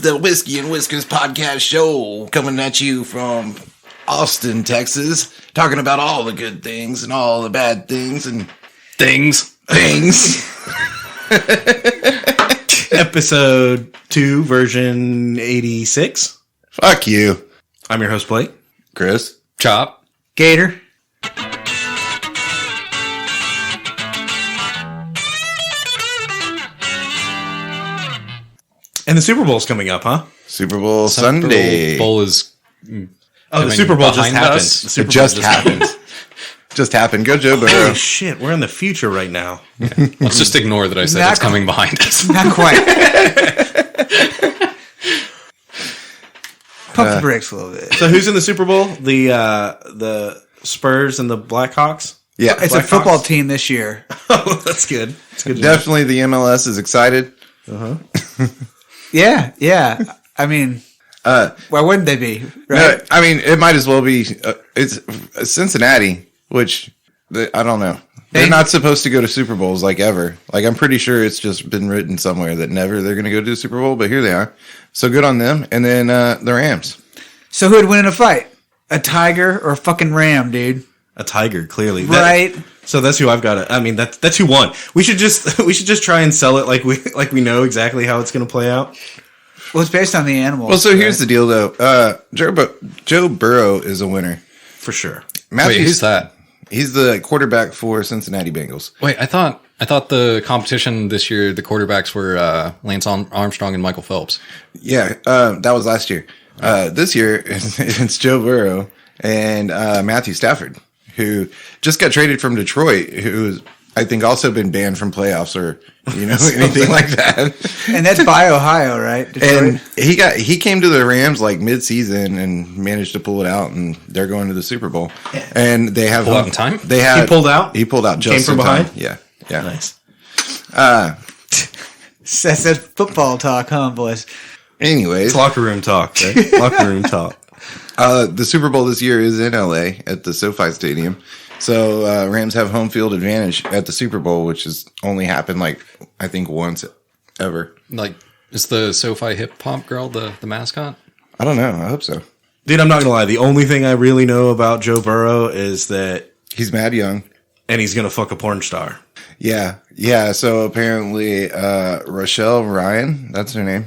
The Whiskey and Whiskers podcast show coming at you from Austin, Texas, talking about all the good things and all the bad things and things. Episode 2, version 86. Fuck you. I'm your host, Blake. Chris. Chop. Gator. And the Super Bowl's coming up, huh? Super Bowl Sunday. Bowl is... Oh, the Super Bowl just behind happened. us. The Super It just Bowl happened. Just happened. Go Joe Burrow. Holy shit, we're in the future right now. Let's just ignore that I said Not it's coming behind us. Not quite. Pump the brakes a little bit. So who's in the Super Bowl? The Spurs and the Blackhawks? Yeah, It's a football team this year. Oh, that's good. That's good. definitely the MLS is excited. Yeah. I mean, why wouldn't they be? Right? No, I mean, it might as well be. It's Cincinnati, which I don't know. They're not supposed to go to Super Bowls like ever. Like I'm pretty sure it's just been written somewhere that never they're going to go to the Super Bowl, but here they are. So good on them. And then the Rams. So who would win in a fight? A tiger or a fucking ram, dude? A tiger, clearly. Right. So that's who I've got. I mean, that's who won. We should just try and sell it like we know exactly how it's going to play out. Well, it's based on the animals. Well, so here's the deal, though. Joe Burrow is a winner. For sure. Matthew, Wait, who's that? He's the quarterback for Cincinnati Bengals. Wait, I thought the competition this year, the quarterbacks were Lance Armstrong and Michael Phelps. Yeah, that was last year. This year, it's Joe Burrow and Matthew Stafford, who just got traded from Detroit, who's I think also been banned from playoffs or anything like that. And that's by Ohio, right? Detroit? And he came to the Rams like mid-season and managed to pull it out, and they're going to the Super Bowl. And they have Pull out in time? He pulled out? He pulled out just Came from in behind? time. Yeah. Nice. That's football talk, huh, boys? Anyways, It's locker room talk, right? Locker room talk. the Super Bowl this year is in LA at the SoFi Stadium. So Rams have home field advantage at the Super Bowl, which has only happened like I think once ever. Like, is the SoFi hip hop girl the mascot? I don't know. I hope so. Dude, I'm not going to lie. The only thing I really know about Joe Burrow is that... He's mad young. And he's going to fuck a porn star. Yeah. So apparently Rochelle Ryan, that's her name,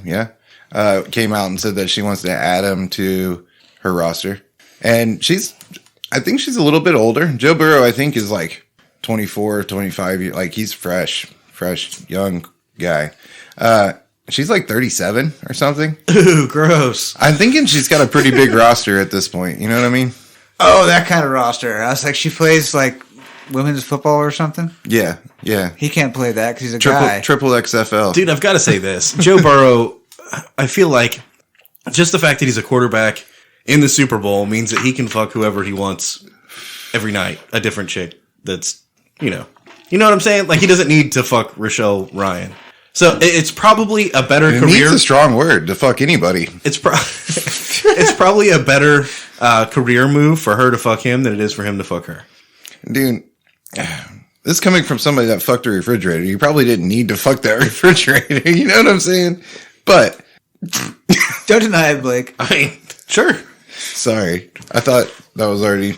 came out and said that she wants to add him to her roster. And I think she's a little bit older. Joe Burrow, I think, is like 24, 25. Like, he's fresh, young guy. She's like 37 or something. Ooh, gross. I'm thinking she's got a pretty big roster at this point. You know what I mean? Oh, that kind of roster. I was like, she plays like women's football or something? Yeah. He can't play that because he's a guy. Triple XFL. Dude, I've got to say this. Joe Burrow, I feel like just the fact that he's a quarterback in the Super Bowl means that he can fuck whoever he wants every night. A different chick that's, You know what I'm saying? Like, he doesn't need to fuck Rochelle Ryan. So it's probably a better career. Needs a strong word to fuck anybody. It's probably a better career move for her to fuck him than it is for him to fuck her. Dude, this is coming from somebody that fucked a refrigerator. You probably didn't need to fuck that refrigerator. You know what I'm saying? But Don't deny it, Blake. I mean, sure. Sorry. I thought that was already...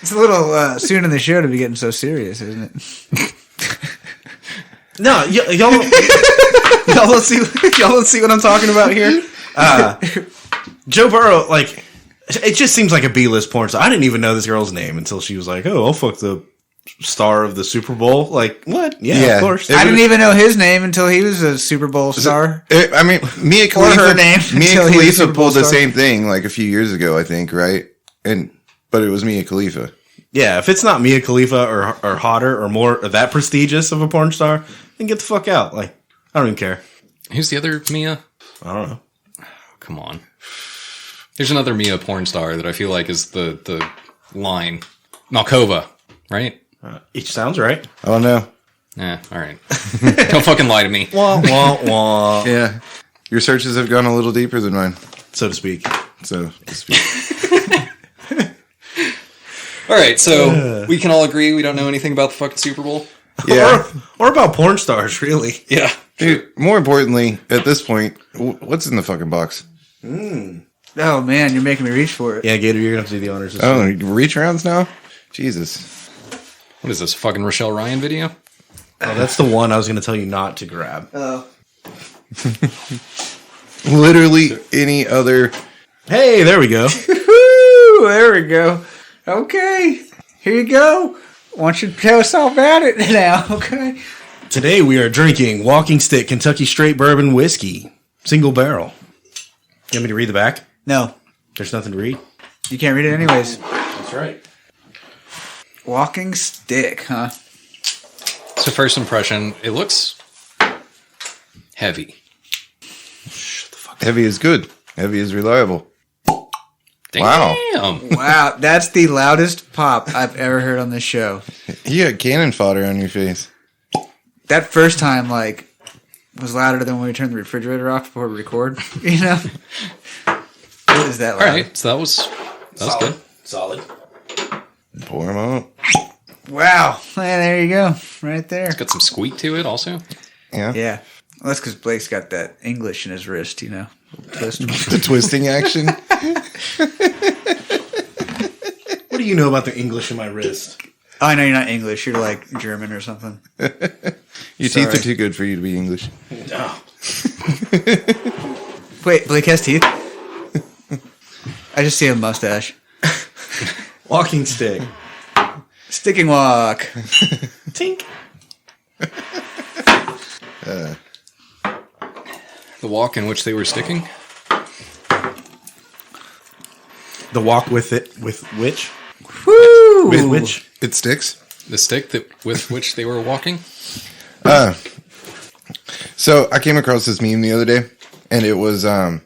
It's a little soon in the show to be getting so serious, isn't it? No, y'all don't see what I'm talking about here. Joe Burrow, like, it just seems like a B-list porn star. I didn't even know this girl's name until she was like, "Oh, I'll fuck the star of the Super Bowl." Like, what? Yeah, of course. I didn't even know his name until he was a Super Bowl star. I mean, Mia Or her name until he was a Super Khalifa Bowl pulled the star. same thing like a few years ago, I think, right? But it was Mia Khalifa. Yeah, if it's not Mia Khalifa or hotter or more or that prestigious of a porn star, then get the fuck out. Like, I don't even care. Who's the other Mia? I don't know. Come on. There's another Mia porn star that I feel like is the line. Malkova, right? Each sounds right. I don't know. Yeah, all right. Don't fucking lie to me. Wah, wah, wah. Yeah. Your searches have gone a little deeper than mine. So to speak. All right, so we can all agree we don't know anything about the fucking Super Bowl? Yeah. Or about porn stars, really. Yeah. Dude, more importantly, at this point, what's in the fucking box? Oh man, you're making me reach for it. Yeah, Gator, you're going to have to do the honors. Oh, reach arounds now? Jesus. What is this, fucking Rochelle Ryan video? Oh, that's the one I was going to tell you not to grab. Oh, Literally any other. Hey, there we go. woo! There we go. Okay, here you go. Why don't you tell us all about it now? Okay. Today we are drinking Walking Stick Kentucky Straight Bourbon Whiskey, single barrel. You want me to read the back? No, There's nothing to read. you can't read it anyways. That's right. Walking stick, huh? So first impression, it looks heavy. Heavy is good. Heavy is reliable. Damn. Wow. Wow, that's the loudest pop I've ever heard on this show. You got cannon fodder on your face. That first time, like, was louder than when we turned the refrigerator off before we record. You know, it was that All loud. right, so that was good. Solid. Pour them out. Wow, man, there you go, right there. Got some squeak to it also. Yeah. Yeah, well, that's because Blake's got that English in his wrist. You know, twist. The twisting action. What do you know about the English in my wrist? Oh, I know you're not English. You're like German or something. Your teeth are too good for you to be English. No. Wait, Blake has teeth. I just see a mustache. Walking Stick. Sticking walk. Tink. The walk in which they were sticking. The walk with it, with which? Woo! With which? It sticks. The stick that with which they were walking. So I came across this meme the other day, and it was it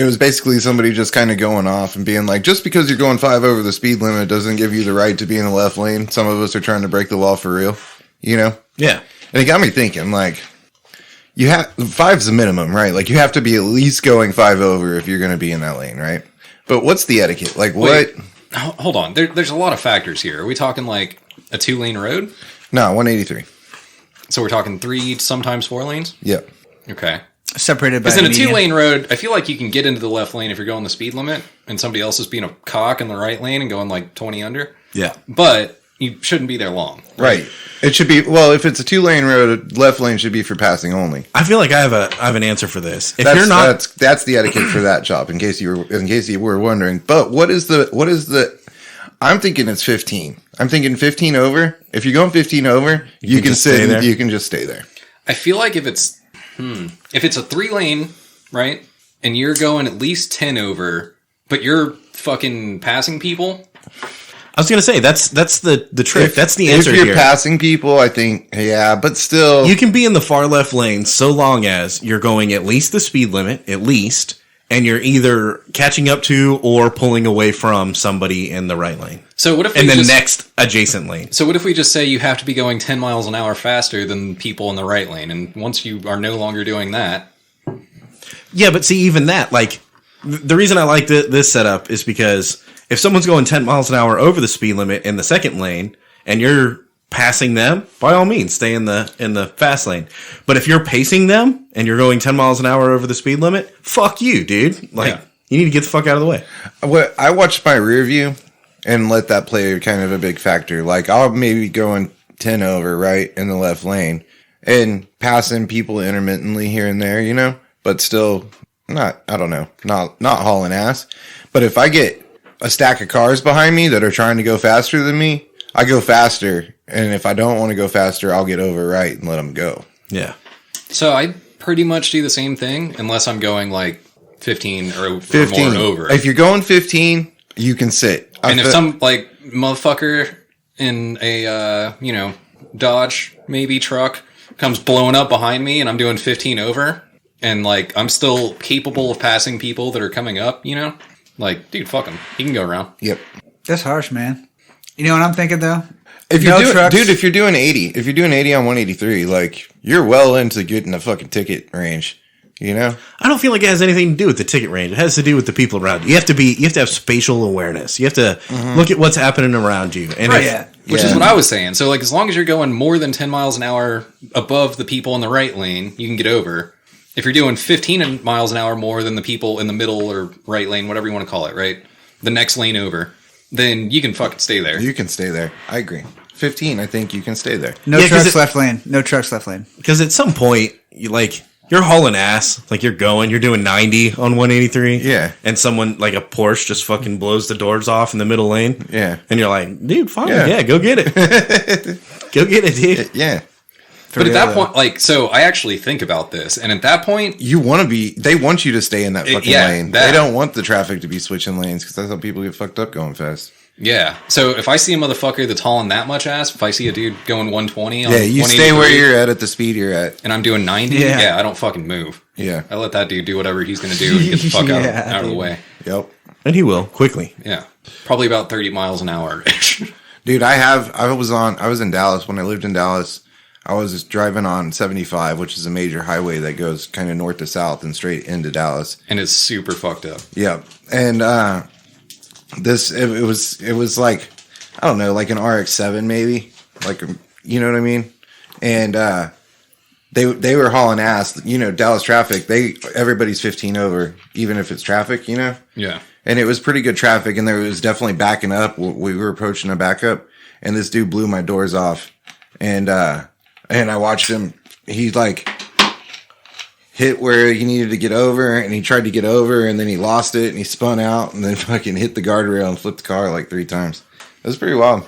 was basically somebody just kind of going off and being like, just because you're going 5 over the speed limit doesn't give you the right to be in the left lane. Some of us are trying to break the law for real, you know? Yeah. And it got me thinking, like, you have 5's the minimum, right? Like, you have to be at least going 5 over if you're going to be in that lane, right? But what's the etiquette? Like, what? Wait, hold on. There's a lot of factors here. Are we talking like a 2-lane road? No, 183. So we're talking 3, sometimes 4 lanes? Yep. Okay. Separated by Because in a median. 2-lane road, I feel like you can get into the left lane if you're going the speed limit, and somebody else is being a cock in the right lane and going like 20 under. Yeah. But you shouldn't be there long. Right. It should be, well, if it's a 2-lane road, left lane should be for passing only. I feel like I have an answer for this. If you're not, That's the etiquette for that job, in case you were wondering. But what is the I'm thinking it's 15. I'm thinking 15 over. If you're going 15 over, you can just sit stay there? and you can just stay there. I feel like if it's a 3-lane, right, and you're going at least 10 over, but you're fucking passing people. I was gonna say that's the trick. That's the answer If you're here. passing people, I think, yeah, but still. You can be in the far left lane so long as you're going at least the speed limit, at least, and you're either catching up to or pulling away from somebody in the right lane. So what if And we the just, next adjacent lane. So what if we just say you have to be going 10 miles an hour faster than people in the right lane, and once you are no longer doing that, Yeah, but see, even that, like, the reason I like this setup is because if someone's going 10 miles an hour over the speed limit in the second lane and you're passing them, by all means, stay in the fast lane. But if you're pacing them and you're going 10 miles an hour over the speed limit, fuck you, dude. Like, Yeah. you need to get the fuck out of the way. I watched my rear view and let that play kind of a big factor. Like, I'll maybe going 10 over, right, in the left lane and passing people intermittently here and there, you know, but still not hauling ass. But if I get a stack of cars behind me that are trying to go faster than me, I go faster. And if I don't want to go faster, I'll get over right and let them go. Yeah. so I pretty much do the same thing unless I'm going like 15 or 15 more over. If you're going 15, you can sit. And if some like motherfucker in a Dodge maybe truck comes blowing up behind me and I'm doing 15 over and like I'm still capable of passing people that are coming up, you know, like dude, fuck him. He can go around. Yep. That's harsh, man. You know what I'm thinking though? If you're doing, trucks. dude, if you're doing 80 on 183, like you're well into getting a fucking ticket range, you know? I don't feel like it has anything to do with the ticket range. It has to do with the people around you. You have to have spatial awareness. You have to look at what's happening around you. And Right. which is what I was saying. So, like, as long as you're going more than 10 miles an hour above the people in the right lane, you can get over. If you're doing 15 miles an hour more than the people in the middle or right lane, whatever you want to call it, right? The next lane over, then you can fucking stay there. You can stay there. I agree. 15, I think you can stay there. No trucks left lane. No trucks left lane. Because at some point, you're hauling ass. Like, you're doing 90 on 183. Yeah. And someone, like a Porsche, just fucking blows the doors off in the middle lane. Yeah. And you're like, dude, fine. Yeah, go get it. Go get it, dude. Yeah. But at that point, like, so I actually think about this, and at that point, they want you to stay in that fucking lane. They don't want the traffic to be switching lanes because that's how people get fucked up going fast. Yeah. So if I see a motherfucker that's hauling that much ass, if I see a dude going 120 on you stay where you're at the speed you're at. And I'm doing 90, I don't fucking move. Yeah. I let that dude do whatever he's going to do and get the fuck out of the way. Yep. And he will, quickly. Yeah. Probably about 30 miles an hour. Dude, I was in Dallas. When I lived in Dallas, I was driving on 75, which is a major highway that goes kind of north to south and straight into Dallas. And it's super fucked up. Yeah. And it was like, I don't know, like an RX-7 maybe. Like, you know what I mean? And they were hauling ass. You know, Dallas traffic, everybody's 15 over, even if it's traffic, you know? Yeah. And it was pretty good traffic, and there was definitely backing up. We were approaching a backup, and this dude blew my doors off. And I watched him. He like hit where he needed to get over, and he tried to get over, and then he lost it, and he spun out, and then fucking hit the guardrail and flipped the car like 3 times. It was pretty wild.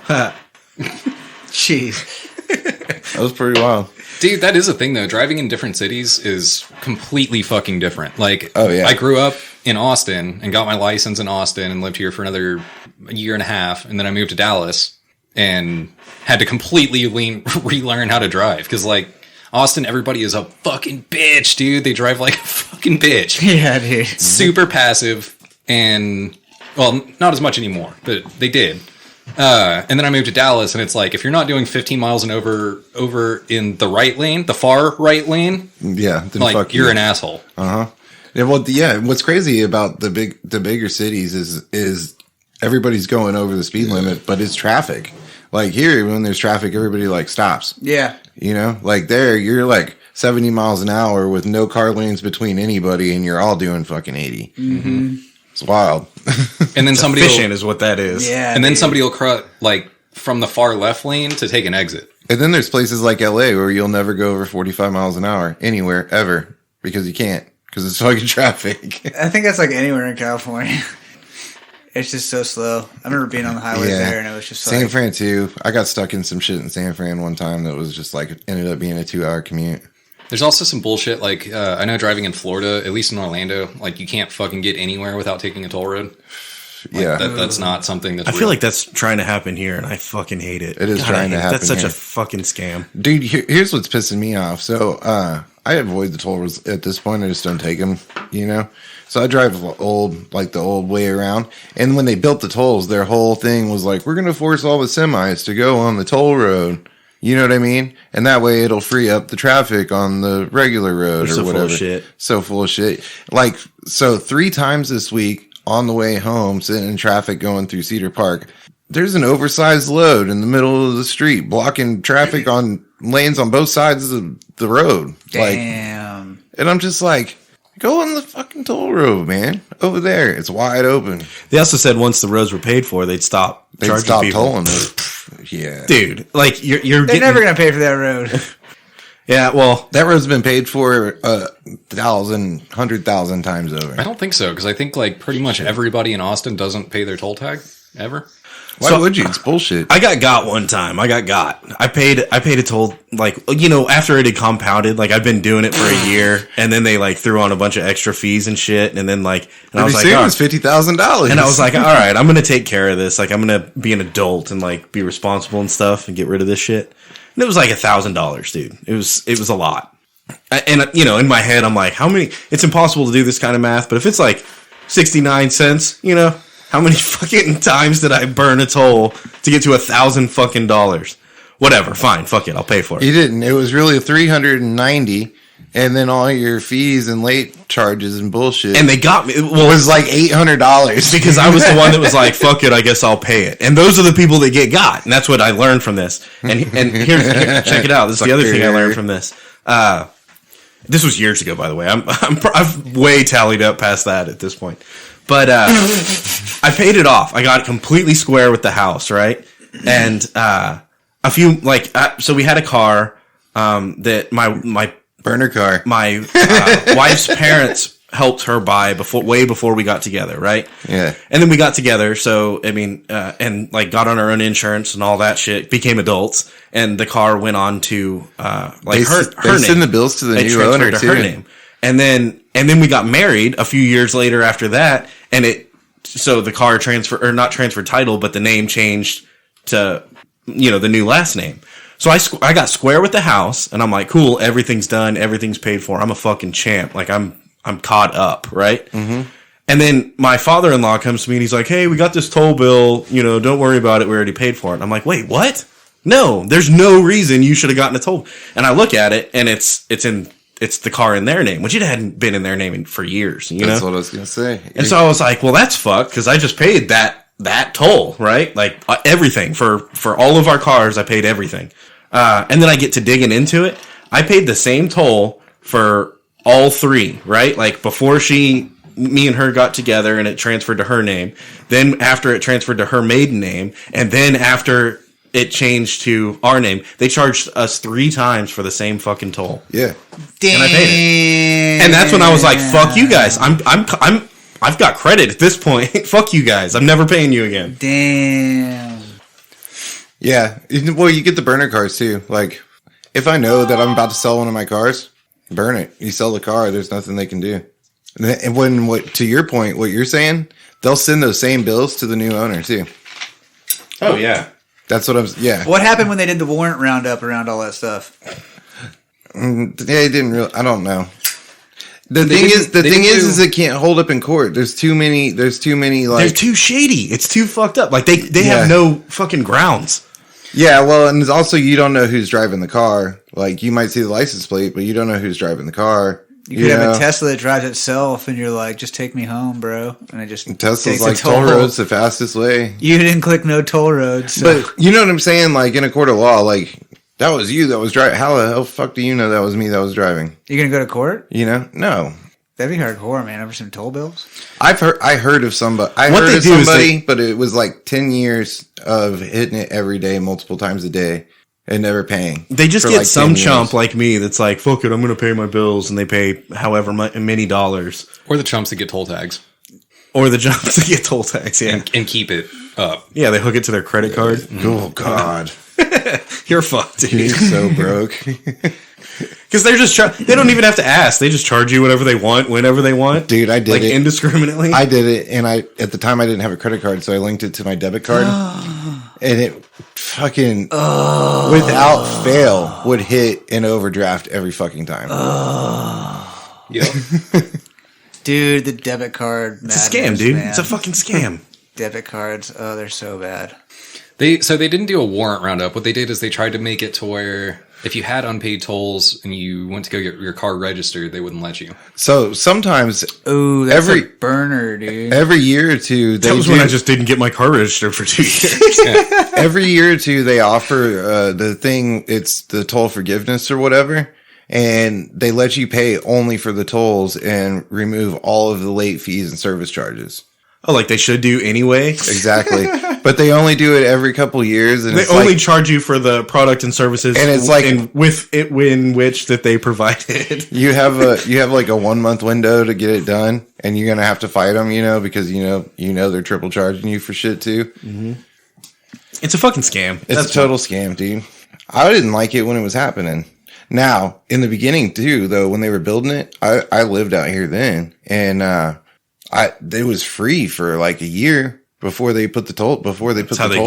Jeez. That was pretty wild. Dude, that is a thing, though. Driving in different cities is completely fucking different. Like, oh, yeah. I grew up in Austin and got my license in Austin and lived here for another year and a half, and then I moved to Dallas and had to completely relearn how to drive. Because, like, Austin, everybody is a fucking bitch, dude. They drive like a fucking bitch. Yeah, dude. Super passive and, well, not as much anymore, but they did. And then I moved to Dallas, and it's like, if you're not doing 15 miles and over in the right lane, the far right lane, then like, fuck you're you. an asshole. Uh-huh. Yeah, well, yeah, what's crazy about the bigger cities is everybody's going over the speed limit, but it's traffic. Like here, when there's traffic, everybody like stops. Yeah. You know, like there, you're like 70 miles an hour with no car lanes between anybody, and you're all doing fucking 80. Mm-hmm. It's wild. And then somebody efficient is what that is. Yeah. And then somebody will like from the far left lane to take an exit. And then there's places like LA where you'll never go over 45 miles an hour anywhere ever because you can't because it's fucking traffic. I think that's like anywhere in California. It's just so slow. I remember being on the highway there, and it was just San like... Fran, too. I got stuck in some shit in San Fran one time that was just like, ended up being a 2-hour commute. There's also some bullshit, like, I know driving in Florida, at least in Orlando, like, you can't fucking get anywhere without taking a toll road. Like, that's not something that's I feel like that's trying to happen here, and I fucking hate it. It is trying to happen. That's such here. a fucking scam. Dude, here's what's pissing me off. So, I avoid the tolls at this point. I just don't take them, you know? So I drive the old way around. And when they built the tolls, their whole thing was like, we're going to force all the semis to go on the toll road. You know what I mean? And that way it'll free up the traffic on the regular road or whatever. Full of shit. So full of shit. Like, so 3 times this week on the way home, sitting in traffic going through Cedar Park, there's an oversized load in the middle of the street blocking traffic on lanes on both sides of the road. Damn. Like, and I'm just like, go on the fucking toll road, man. Over there. It's wide open. They also said once the roads were paid for, they'd stop charging people. Tolling it. Yeah. Dude, like, you're They're never going to pay for that road. Yeah, well, that road's been paid for 100,000 times over. I don't think so, because I think, like, pretty much everybody in Austin doesn't pay their toll tag, ever. Why would you? It's bullshit. I got one time. I paid a toll, like, you know, after it had compounded, like, I've been doing it for a year, and then they, like, threw on a bunch of extra fees and shit, and then, like, and I was like, it was $50,000. And I was like, all right, I'm going to take care of this. Like, I'm going to be an adult and, like, be responsible and stuff and get rid of this shit. And it was like $1,000, dude. It was a lot. And, you know, in my head, I'm like, how many, it's impossible to do this kind of math, but if it's like 69 cents, you know, how many fucking times did I burn a toll to get to $1,000 fucking dollars? Whatever, fine, fuck it, I'll pay for it. You didn't. It was really 390, and then all your fees and late charges and bullshit. And they got me. Well, it was like $800 because I was the one that was like, "Fuck it, I guess I'll pay it." And those are the people that get got, and that's what I learned from this. And here, check it out. This is the other thing I learned from this. This was years ago, by the way. I've way tallied up past that at this point. But I paid it off. I got completely square with the house, right? And a few so we had a car that my burner car, my wife's parents helped her buy way before we got together, right? Yeah. And then we got together, so I mean, and like got on our own insurance and all that shit. Became adults, and the car went on to her they name. Send the bills to the new owner to too. her name, and then we got married a few years later after that, and so the car not transferred title, but the name changed to the new last name. So I got square with the house, and I'm like, cool, everything's done, everything's paid for. I'm a fucking champ. Like I'm caught up, right? Mm-hmm. And then my father-in-law comes to me and he's like, hey, we got this toll bill. Don't worry about it. We already paid for it. And I'm like, wait, what? No, there's no reason you should have gotten a toll. And I look at it, and it's the car in their name, which it hadn't been in their name for years. That's what I was gonna say. And so I was like, well, that's fucked because I just paid that toll, right? Like everything for all of our cars, I paid everything. And then I get to digging into it. I paid the same toll for all three, right? Like before me and her got together and it transferred to her name. Then after it transferred to her maiden name. And then after it changed to our name, they charged us 3 times for the same fucking toll. Yeah. Damn. And I paid it. And that's when I was like, fuck you guys. I've got credit at this point. Fuck you guys. I'm never paying you again. Damn. Yeah. Well, you get the burner cars too. Like, if I know that I'm about to sell one of my cars, burn it. You sell the car, there's nothing they can do. And to your point, what you're saying, they'll send those same bills to the new owner too. Oh, yeah. That's what yeah. What happened when they did the warrant roundup around all that stuff? They didn't really, I don't know. The thing is it can't hold up in court. There's too many like they're too shady. It's too fucked up. Like they have no fucking grounds. Yeah, well, and also you don't know who's driving the car. Like you might see the license plate, but you don't know who's driving the car. You could have a Tesla that drives itself, and you're like, "Just take me home, bro." And it just Tesla's like toll roads the fastest way. You didn't click no toll roads, so. But you know what I'm saying? Like in a court of law, like that was you that was driving. How the hell fuck do you know that was me that was driving? You gonna go to court? No. That'd be hardcore, man. Ever some toll bills? I heard of somebody. But it was like 10 years of hitting it every day, multiple times a day. And never paying. They just get like some chump like me that's like, fuck it, I'm going to pay my bills. And they pay however many dollars. Or the chumps that get toll tags. Or the chumps that get toll tags, yeah. And keep it up. Yeah, they hook it to their credit card. Oh, God. You're fucked, dude. You're so broke. Because they're just they don't even have to ask. They just charge you whatever they want, whenever they want. Dude, I did like it. Indiscriminately. I did it. And at the time, I didn't have a credit card. So I linked it to my debit card. And it fucking, without fail, would hit an overdraft every fucking time. Yep. Dude, the debit card. It's a scam, dude. Man. It's a fucking scam. Debit cards. Oh, they're so bad. They didn't do a warrant roundup. What they did is they tried to make it to where if you had unpaid tolls and you went to go get your car registered, they wouldn't let you. So sometimes, that's a burner, dude. Every year or two, that was when I just didn't get my car registered for 2 years. Yeah. Every year or two, they offer the thing. It's the toll forgiveness or whatever, and they let you pay only for the tolls and remove all of the late fees and service charges. Oh, like they should do anyway? Exactly. But they only do it every couple years. And they only charge you for the product and services. And it's like in which that they provided. You have like a 1 month window to get it done. And you're going to have to fight them, because they're triple charging you for shit too. Mm-hmm. It's a fucking scam. It's a total scam, dude. I didn't like it when it was happening. Now, in the beginning too, though, when they were building it, I lived out here then. And, it was free for like a year before they put the toll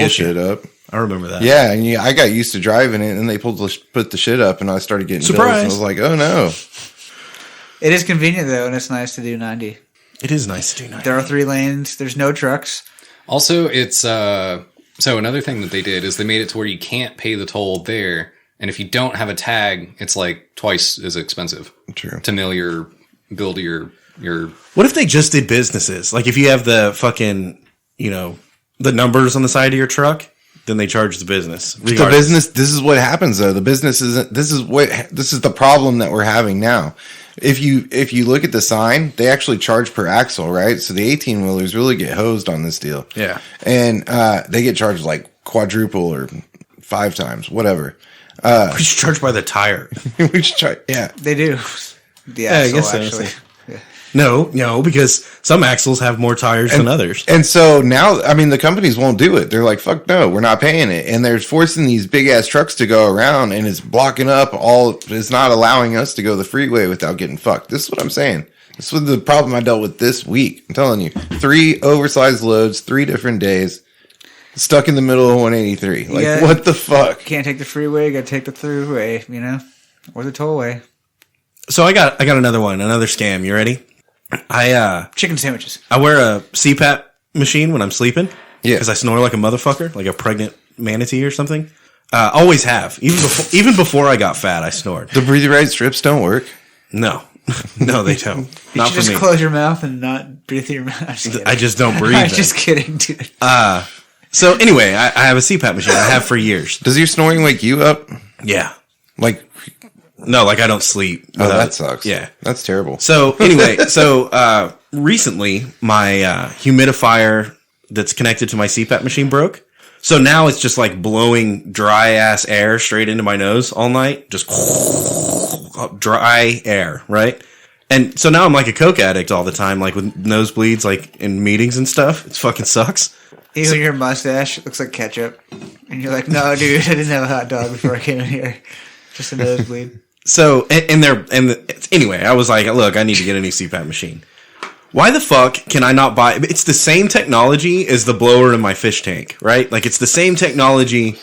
shit up. I remember that. Yeah, and I got used to driving it, and they put the shit up, and I started getting bills, and I was like, oh no. It is convenient though, and it's nice to do 90. It is nice to do 90. There are 3 lanes. There's no trucks. Also, it's so another thing that they did is they made it to where you can't pay the toll there And if you don't have a tag, it's like twice as expensive True. to build your. What if they just did businesses? Like if you have the fucking, the numbers on the side of your truck, then they charge the business. The business. This is what happens though. The business isn't. This is the problem that we're having now. If you look at the sign, they actually charge per axle, right? So the 18-wheelers really get hosed on this deal. Yeah. And they get charged like quadruple or 5 times, whatever. We should charge by the tire. We should try. Yeah. They do. The I axle, guess so. actually. No, because some axles have more tires than others. And so now, I mean, the companies won't do it. They're like, fuck no, we're not paying it. And they're forcing these big ass trucks to go around, and it's blocking up it's not allowing us to go the freeway without getting fucked. This is what I'm saying. This was the problem I dealt with this week. I'm telling you, 3 oversized loads, 3 different days, stuck in the middle of 183. Like, what the fuck? Can't take the freeway, you gotta take the throughway, or the tollway. So I got another one, another scam. You ready? Chicken sandwiches. I wear a CPAP machine when I'm sleeping. Yeah. Because I snore like a motherfucker, like a pregnant manatee or something. Always have. Even before I got fat, I snored. The breathe right strips don't work. No. No, they don't. You Not should for me. just close your mouth and not breathe through your mouth. I just don't breathe. I'm then. just kidding, dude. So anyway, I have a CPAP machine. I have for years. Does your snoring wake you up? Yeah. Like, No, like I don't sleep. oh, without- that sucks. Yeah. That's terrible. So anyway, recently my humidifier that's connected to my CPAP machine broke. So now it's just like blowing dry ass air straight into my nose all night. Just dry air, right? And so now I'm like a coke addict all the time, like with nosebleeds, like in meetings and stuff. It fucking sucks. Even your mustache looks like ketchup. And you're like, no, dude, I didn't have a hot dog before I came in here. Just a nosebleed. So, anyway, I was like, look, I need to get a new CPAP machine. Why the fuck can I not buy? It's the same technology as the blower in my fish tank, right? Like it's the same technology.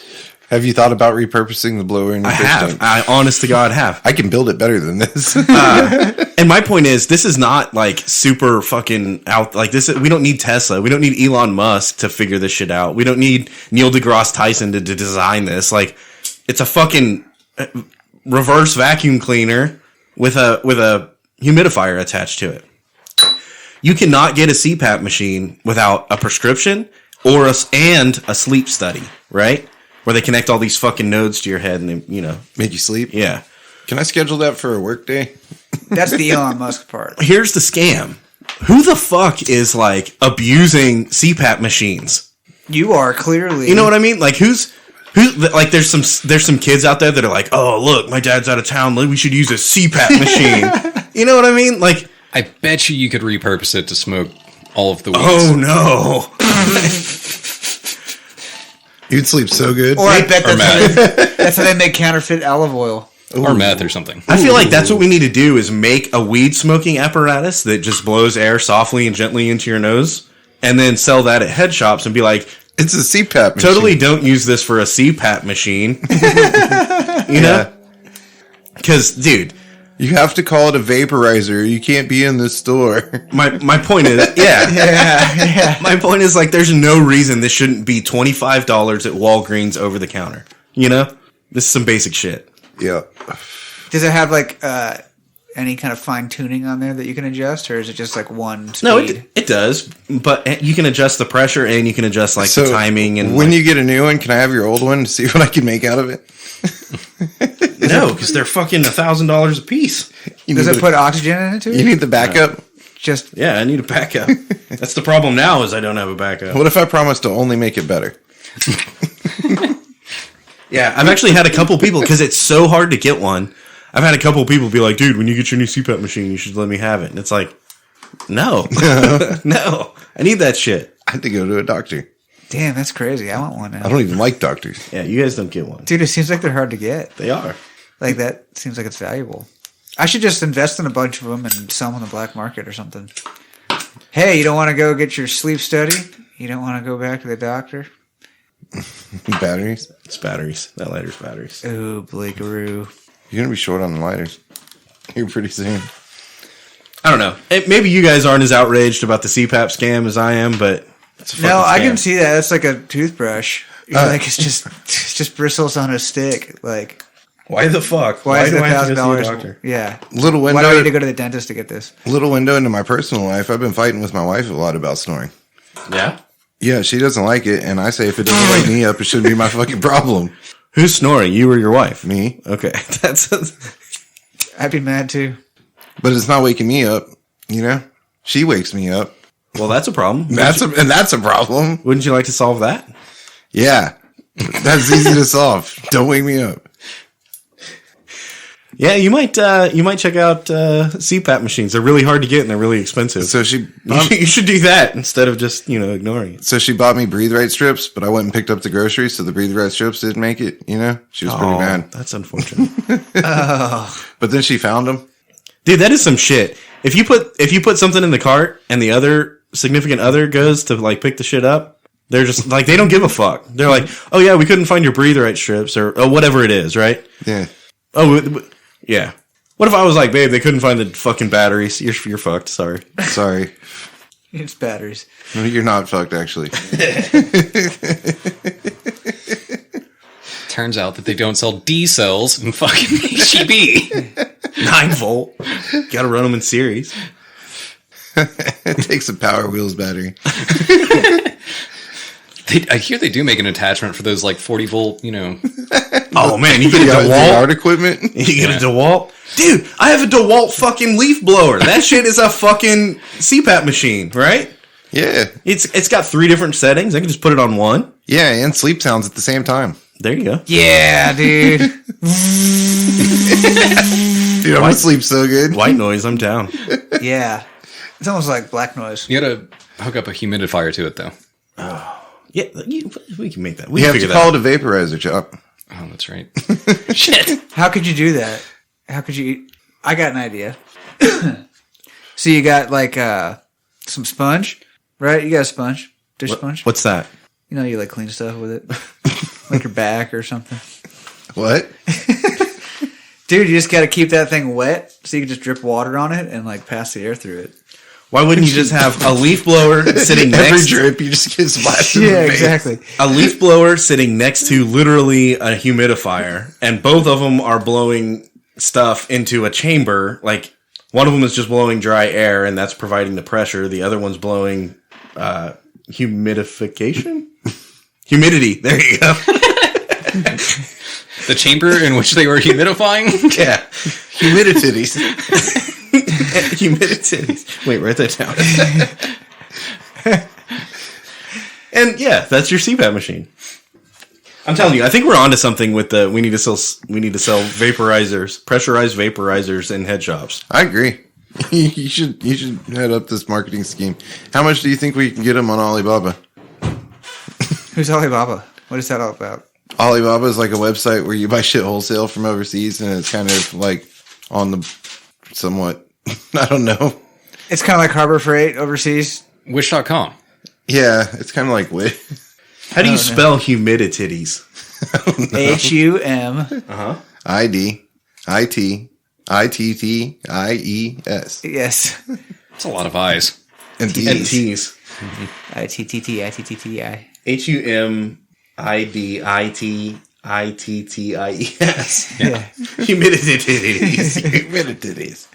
Have you thought about repurposing the blower in your fish tank? I honest to God have. I can build it better than this. And my point is, this is not like super fucking out. Like this, we don't need Tesla. We don't need Elon Musk to figure this shit out. We don't need Neil deGrasse Tyson to design this. Like it's a fucking reverse vacuum cleaner with a humidifier attached to it. You cannot get a CPAP machine without a prescription or a sleep study, right? Where they connect all these fucking nodes to your head and they, Make you sleep? yeah. Can I schedule that for a work day? That's the Elon Musk part. Here's the scam. Who the fuck is like abusing CPAP machines? You are clearly. You know what I mean? Like who's like there's some kids out there that are like, oh look, my dad's out of town. We should use a CPAP machine. You know what I mean? Like I bet you could repurpose it to smoke all of the weeds. oh no. You'd sleep so good. Or I bet Or that's how they make counterfeit olive oil. Or meth or something. I feel like that's what we need to do is make a weed smoking apparatus that just blows air softly and gently into your nose and then sell that at head shops and be like, It's a CPAP machine. totally don't use this for a CPAP machine. You know? Because, dude, You have to call it a vaporizer. You can't be in the store. my point is, Yeah. my point is like there's no reason this shouldn't be $25 at Walgreens over the counter. You know? This is some basic shit. Yeah. Does it have like any kind of fine tuning on there that you can adjust, or is it just like one speed? No, it does, but you can adjust the pressure and you can adjust like the timing. And when you get a new one, can I have your old one to see what I can make out of it? no, because they're fucking $1,000 a piece. Does it put oxygen in it too? You need the backup? Just Yeah, I need a backup. That's the problem now is I don't have a backup. What if I promise to only make it better? Yeah, I've actually had a couple people because it's so hard to get one. I've had a couple people be like, "Dude, when you get your new CPAP machine, you should let me have it." And it's like, no, no, I need that shit. I have to go to a doctor. damn, that's crazy. I want one now. I don't even like doctors. Yeah, you guys don't get one. Dude, it seems like they're hard to get. They are. Like that seems like it's valuable. I should just invest in a bunch of them and sell them on the black market or something. Hey, you don't want to go get your sleep study? You don't want to go back to the doctor? Batteries? It's batteries. That lighter's batteries. Ooh, Blakeroo. You're going to be short on the lighters. Here pretty soon. I don't know. Maybe you guys aren't as outraged about the CPAP scam as I am, but it's a fucking No, I scam. can see that. It's like a toothbrush. Like it's just bristles on a stick. Like Why the fuck? Why is do it I have to go see a $1,000? doctor? Yeah. Little Why do I window. need to go to the dentist to get this? Little window into my personal life. I've been fighting with my wife a lot about snoring. Yeah. Yeah, she doesn't like it, and I say if it doesn't wake me up, it shouldn't be my fucking problem. Who's snoring? You or your wife? Me. Okay, that's. I'd be mad too. But it's not waking me up, you know? She wakes me up. Well, that's a problem. That's a problem. Wouldn't you like to solve that? Yeah. That's easy to solve. Don't wake me up. Yeah, you might check out CPAP machines. They're really hard to get and they're really expensive. So she You should do that instead of just ignoring it. so she bought me Breathe Right strips, but I went and picked up the groceries, so the Breathe Right strips didn't make it, you know? She was pretty mad. That's unfortunate. But then she found them. Dude, that is some shit. If you put something in the cart and the other significant other goes to like pick the shit up, they're just like they don't give a fuck. They're like, "Oh yeah, we couldn't find your Breathe Right strips or whatever it is, right?" Yeah. Oh, yeah. What if I was like, "Babe, they couldn't find the fucking batteries. You're fucked. Sorry." Sorry. It's batteries. No, you're not fucked, actually. Turns out that they don't sell D cells in fucking HEB. 9-volt. Got to run them in series. It takes a Power Wheels battery. I hear they do make an attachment for those like 40 volt, Oh man, you get a Yeah, DeWalt. art equipment. You get a DeWalt. Dude, I have a DeWalt fucking leaf blower. That shit is a fucking CPAP machine, right? Yeah. It's got 3 different settings. I can just put it on one. Yeah, and sleep sounds at the same time. There you go. Yeah, dude. Dude, I'm gonna sleep so good. White noise, I'm down. Yeah. It's almost like black noise. You gotta hook up a humidifier to it though. Yeah, we can make that. We can have figure to that call out. it a vaporizer, Chop. Oh, that's right. Shit. How could you do that? How could you? I got an idea. So you got like some sponge, right? You got a sponge, dish sponge. What's that? You know, you like clean stuff with it, like your back or something. What? Dude, you just got to keep that thing wet so you can just drip water on it and like pass the air through it. Why wouldn't you just have a leaf blower sitting Every next drip, you just get splashed in the Yeah, face. exactly. a leaf blower sitting next to literally a humidifier, and both of them are blowing stuff into a chamber. Like one of them is just blowing dry air, and that's providing the pressure. The other one's blowing humidification, humidity. There you go. The chamber in which they were humidifying? Yeah, Humidities. humidity. Wait, write that down. And yeah, that's your CPAP machine. I'm telling you, I think we're onto something with the we need to sell vaporizers, pressurized vaporizers in head shops. I agree. You should head up this marketing scheme. How much do you think we can get them on Alibaba? Who's Alibaba? What is that all about? Alibaba is like a website where you buy shit wholesale from overseas, and it's kind of like on the somewhat. I don't know. It's kind of like Harbor Freight overseas. Wish.com. Yeah, it's kind of like wit. How do you spell humidities? HUM. ID, IT, ITTIES, Yes. That's a lot of eyes. and D's. And T's. ITTTITTTI. HUMIDITITTIES. Yeah. Humidities. Humidities.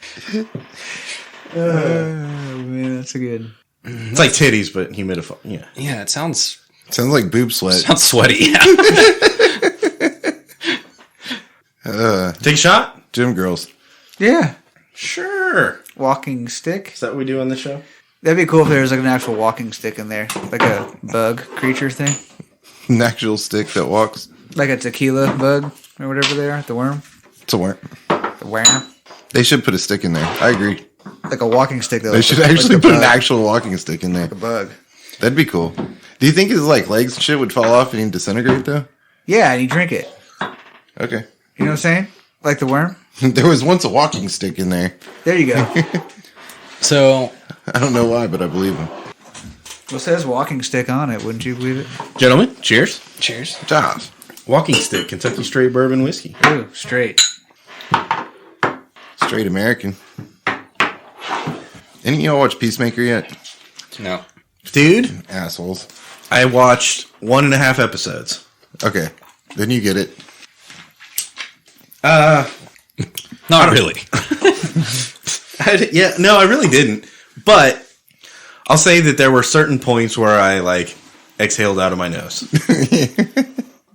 Oh man, that's a good. It's like titties, but humidified. Yeah. Yeah, it sounds Sounds like boob sweat. sweaty. Yeah. Take a shot? Gym girls. Yeah. Sure. Walking stick. Is that what we do on the show? That'd be cool if there was like an actual walking stick in there, like a bug creature thing, An actual stick that walks. like a tequila bug or whatever they are. The worm. It's a worm. The worm. They should put a stick in there. I agree. Like a walking stick though. They should actually put an actual walking stick in there. a bug. That'd be cool. Do you think his like legs and shit would fall off and he'd disintegrate though? Yeah, and you drink it. Okay. You know what I'm saying? Like the worm. There was once a walking stick in there. There you go. So, I don't know why, but I believe him. Well, it says walking stick on it. Wouldn't you believe it? Gentlemen, cheers. cheers. Josh. Walking stick, Kentucky Straight Bourbon Whiskey. Ooh, straight. Straight American. Any of y'all watch Peacemaker yet? No. Dude, Assholes. I watched 1.5 episodes. Okay. Then you get it. Not really. I really didn't. But I'll say that there were certain points where I like exhaled out of my nose.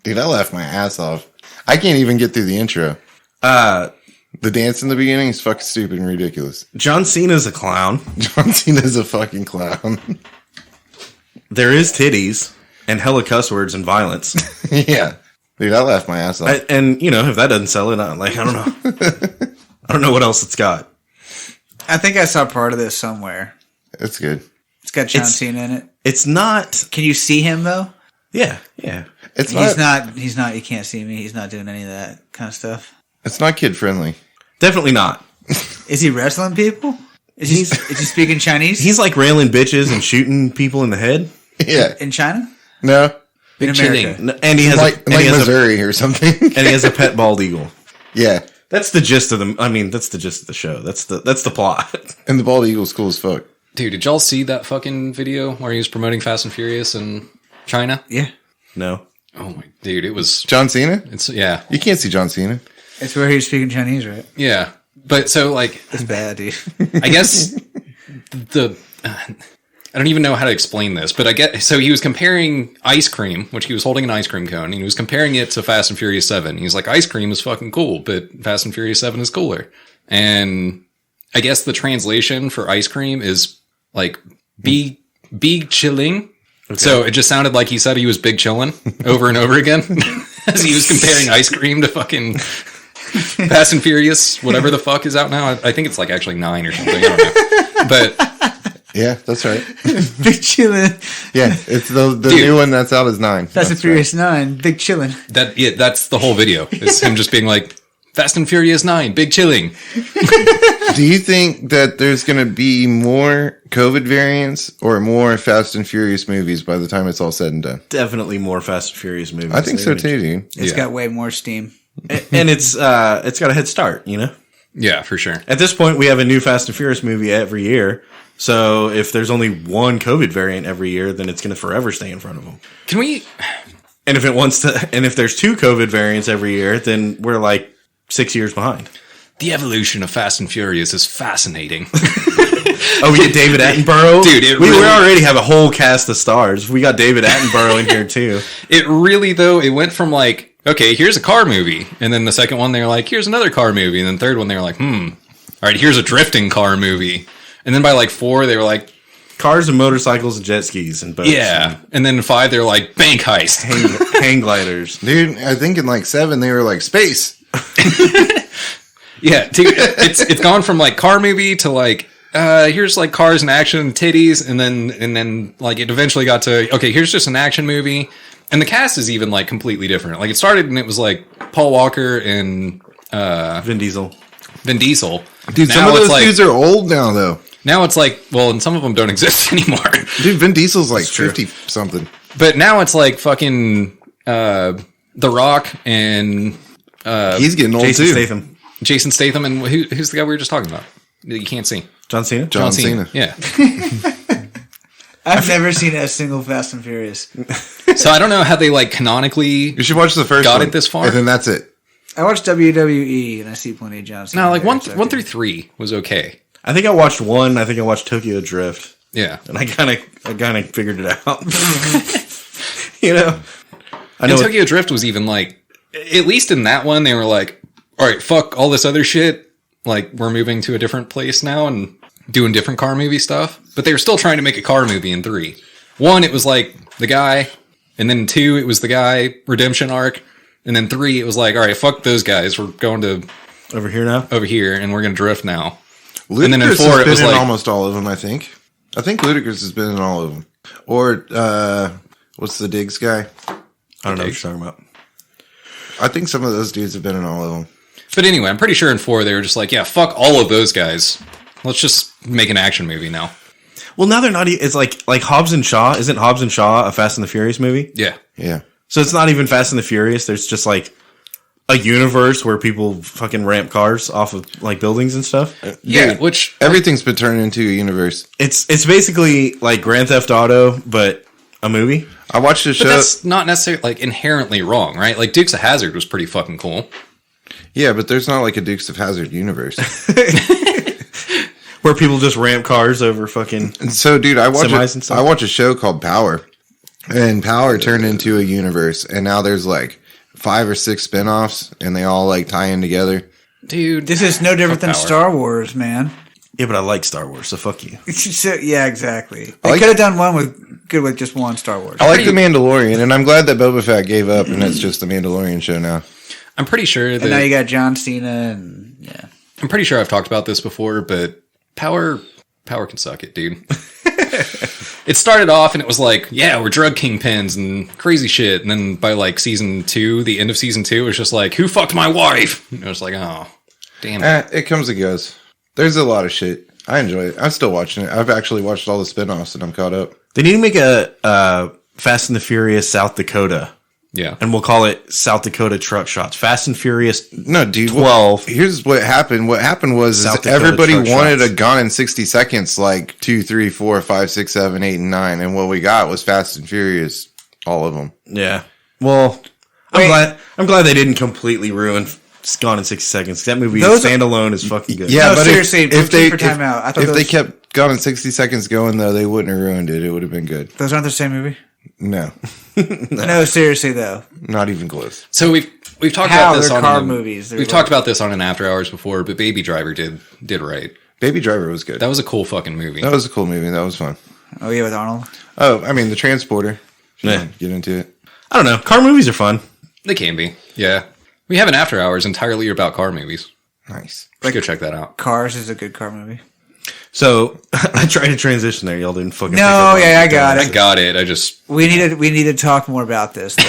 Dude, I laughed my ass off. I can't even get through the intro. The dance in the beginning is fucking stupid and ridiculous. John Cena's a clown. John Cena's a fucking clown. There is titties and hella cuss words and violence. Yeah. Dude, I laughed my ass off. And if that doesn't sell it, I don't know. I don't know what else it's got. I think I saw part of this somewhere. It's good. It's got John Cena in it. It's not. Can you see him though? Yeah. It's He's not. You can't see me. He's not doing any of that kind of stuff. It's not kid friendly. Definitely not. Is he wrestling people? Is he speaking Chinese? He's like railing bitches and shooting people in the head. Yeah. In China? No. In America? And he has Like Missouri or something. and he has a pet bald eagle. Yeah. That's the gist of that's the gist of the show. That's the plot. And the bald eagle's cool as fuck. Dude, did y'all see that fucking video where he was promoting Fast and Furious in China? Yeah. No. Oh my, dude, it was. John Cena? Yeah. You can't see John Cena. It's where he's speaking Chinese, right? Yeah. But so, like. It's bad, dude. I guess I don't even know how to explain this, but so he was comparing ice cream, which he was holding an ice cream cone, and he was comparing it to Fast and Furious 7. He's like, ice cream is fucking cool, but Fast and Furious 7 is cooler. And I guess the translation for ice cream is like big chilling. Okay. So it just sounded like he said he was big chillin' over and over again as he was comparing ice cream to fucking Fast and Furious, whatever the fuck is out now. I think it's like actually 9 or something. I don't know. But yeah, that's right. Big chillin'. Yeah, it's the new one that's out is 9. Fast and Furious 9, big chillin'. That's the whole video. It's him just being like, Fast and Furious 9, big chilling. Do you think that there's going to be more COVID variants or more Fast and Furious movies by the time it's all said and done? Definitely more Fast and Furious movies. I think so too, dude. It's got way more steam. And it's got a head start, Yeah, for sure. At this point, we have a new Fast and Furious movie every year. So if there's only one COVID variant every year, then it's going to forever stay in front of them. Can we? And if there's 2 COVID variants every year, then we're like 6 years behind. The evolution of Fast and Furious is fascinating. Oh, we get David Attenborough? Dude, we already have a whole cast of stars. We got David Attenborough in here, too. It really, though, it went from like, okay, here's a car movie. And then the second one, they were like, here's another car movie. And then the third one, they were like, all right, here's a drifting car movie. And then by like 4, they were like, cars and motorcycles and jet skis and boats. Yeah. And then 5, they were like, bank heist. Hang gliders. Dude, I think in like 7, they were like, space. Yeah, dude, it's gone from like car movie to like here's like cars and action and titties, and then like it eventually got to okay, here's just an action movie, and the cast is even like completely different. Like it started and it was like Paul Walker and Vin Diesel. Dude, some of those dudes are old now though. Now it's like, well, and some of them don't exist anymore. Dude, Vin Diesel's like 50 something. But now it's like fucking The Rock and he's getting old too. Jason Statham, and who's the guy we were just talking about? You can't see. John Cena? John Cena. Yeah. I've never seen a single Fast and Furious. So I don't know how they like canonically. You should watch the first got one. It this far, and then that's it. I watched WWE and I see plenty of John Cena. No, like one through 3 was okay. I think I watched 1. I think I watched Tokyo Drift. Yeah, and I kind of figured it out. I know Tokyo Drift was even like, at least in that one, they were like, all right, fuck all this other shit. Like, we're moving to a different place now and doing different car movie stuff. But they were still trying to make a car movie in 3. 1, it was like the guy. And then 2, it was the guy redemption arc. And then 3, it was like, all right, fuck those guys. We're going to over here, and we're going to drift now. Ludacris and then in 4, it was like almost all of them. I think Ludacris has been in all of them. Or what's the Diggs guy? I don't know what you're talking about. I think some of those dudes have been in all of them. But anyway, I'm pretty sure in 4 they were just like, yeah, fuck all of those guys. Let's just make an action movie now. Well, now they're not. It's like Hobbs and Shaw. Isn't Hobbs and Shaw a Fast and the Furious movie? Yeah. So it's not even Fast and the Furious. There's just like a universe where people fucking ramp cars off of like buildings and stuff. Yeah, dude, which everything's been turned into a universe. It's basically like Grand Theft Auto, but a movie. I watched the show. But that's not necessarily like inherently wrong, right? Like Dukes of Hazzard was pretty fucking cool. Yeah, but there's not like a Dukes of Hazzard universe. Where people just ramp cars over fucking. And so, dude, I Semis and stuff? watch a show called Power, and Power turned into a universe, and now there's like 5 or 6 spinoffs, and they all like tie in together. Dude, This is no different than Power. Star Wars, man. Yeah, but I like Star Wars, so fuck you. So, yeah, exactly. They like- could have done one with just one Star Wars. I like The Mandalorian, and I'm glad that Boba Fett gave up, and it's just the Mandalorian show now. I'm pretty sure And now you that got John Cena, and yeah. I'm pretty sure I've talked about this before, but Power can suck it, dude. It started off and it was like, yeah, we're drug kingpins and crazy shit, and then by like season 2, the end of season 2, it was just like, who fucked my wife? And I was like, oh, damn it. It comes and goes. There's a lot of shit. I enjoy it. I'm still watching it. I've actually watched all the spinoffs, and I'm caught up. They need to make a Fast and the Furious South Dakota. Yeah. And we'll call it South Dakota Truck Shots. Fast and Furious. No, dude. 12. Here's what happened. What happened was South is Dakota everybody truck wanted shots. a Gone in 60 Seconds, like 2, 3, 4, 5, 6, 7, 8, and 9. And what we got was Fast and Furious, all of them. Yeah. Well, I'm glad they didn't completely ruin Gone in 60 Seconds. That movie Those are- standalone is fucking good. Yeah, No, but seriously, if they for time out. I thought if they those- kept Gone in 60 Seconds going, though, they wouldn't have ruined it. It would have been good. Those aren't the same movie? No, No, seriously, though. not even close. So we've talked How? about this They're on car the- movies. They're We've like- talked about this on an After Hours before, but Baby Driver did right. Baby Driver was good. That was a cool fucking movie. That was a cool movie. That was fun. Oh, yeah, with Arnold. Oh, I mean, The Transporter. Yeah. Get into it. I don't know. Car movies are fun. They can be. Yeah. We have an After Hours entirely about car movies. Nice. Let's go check that out. Cars is a good car movie. So I tried to transition there. Y'all didn't fucking. No, pick up on yeah, it. I got I it. got it. I just We need to talk more about this, though.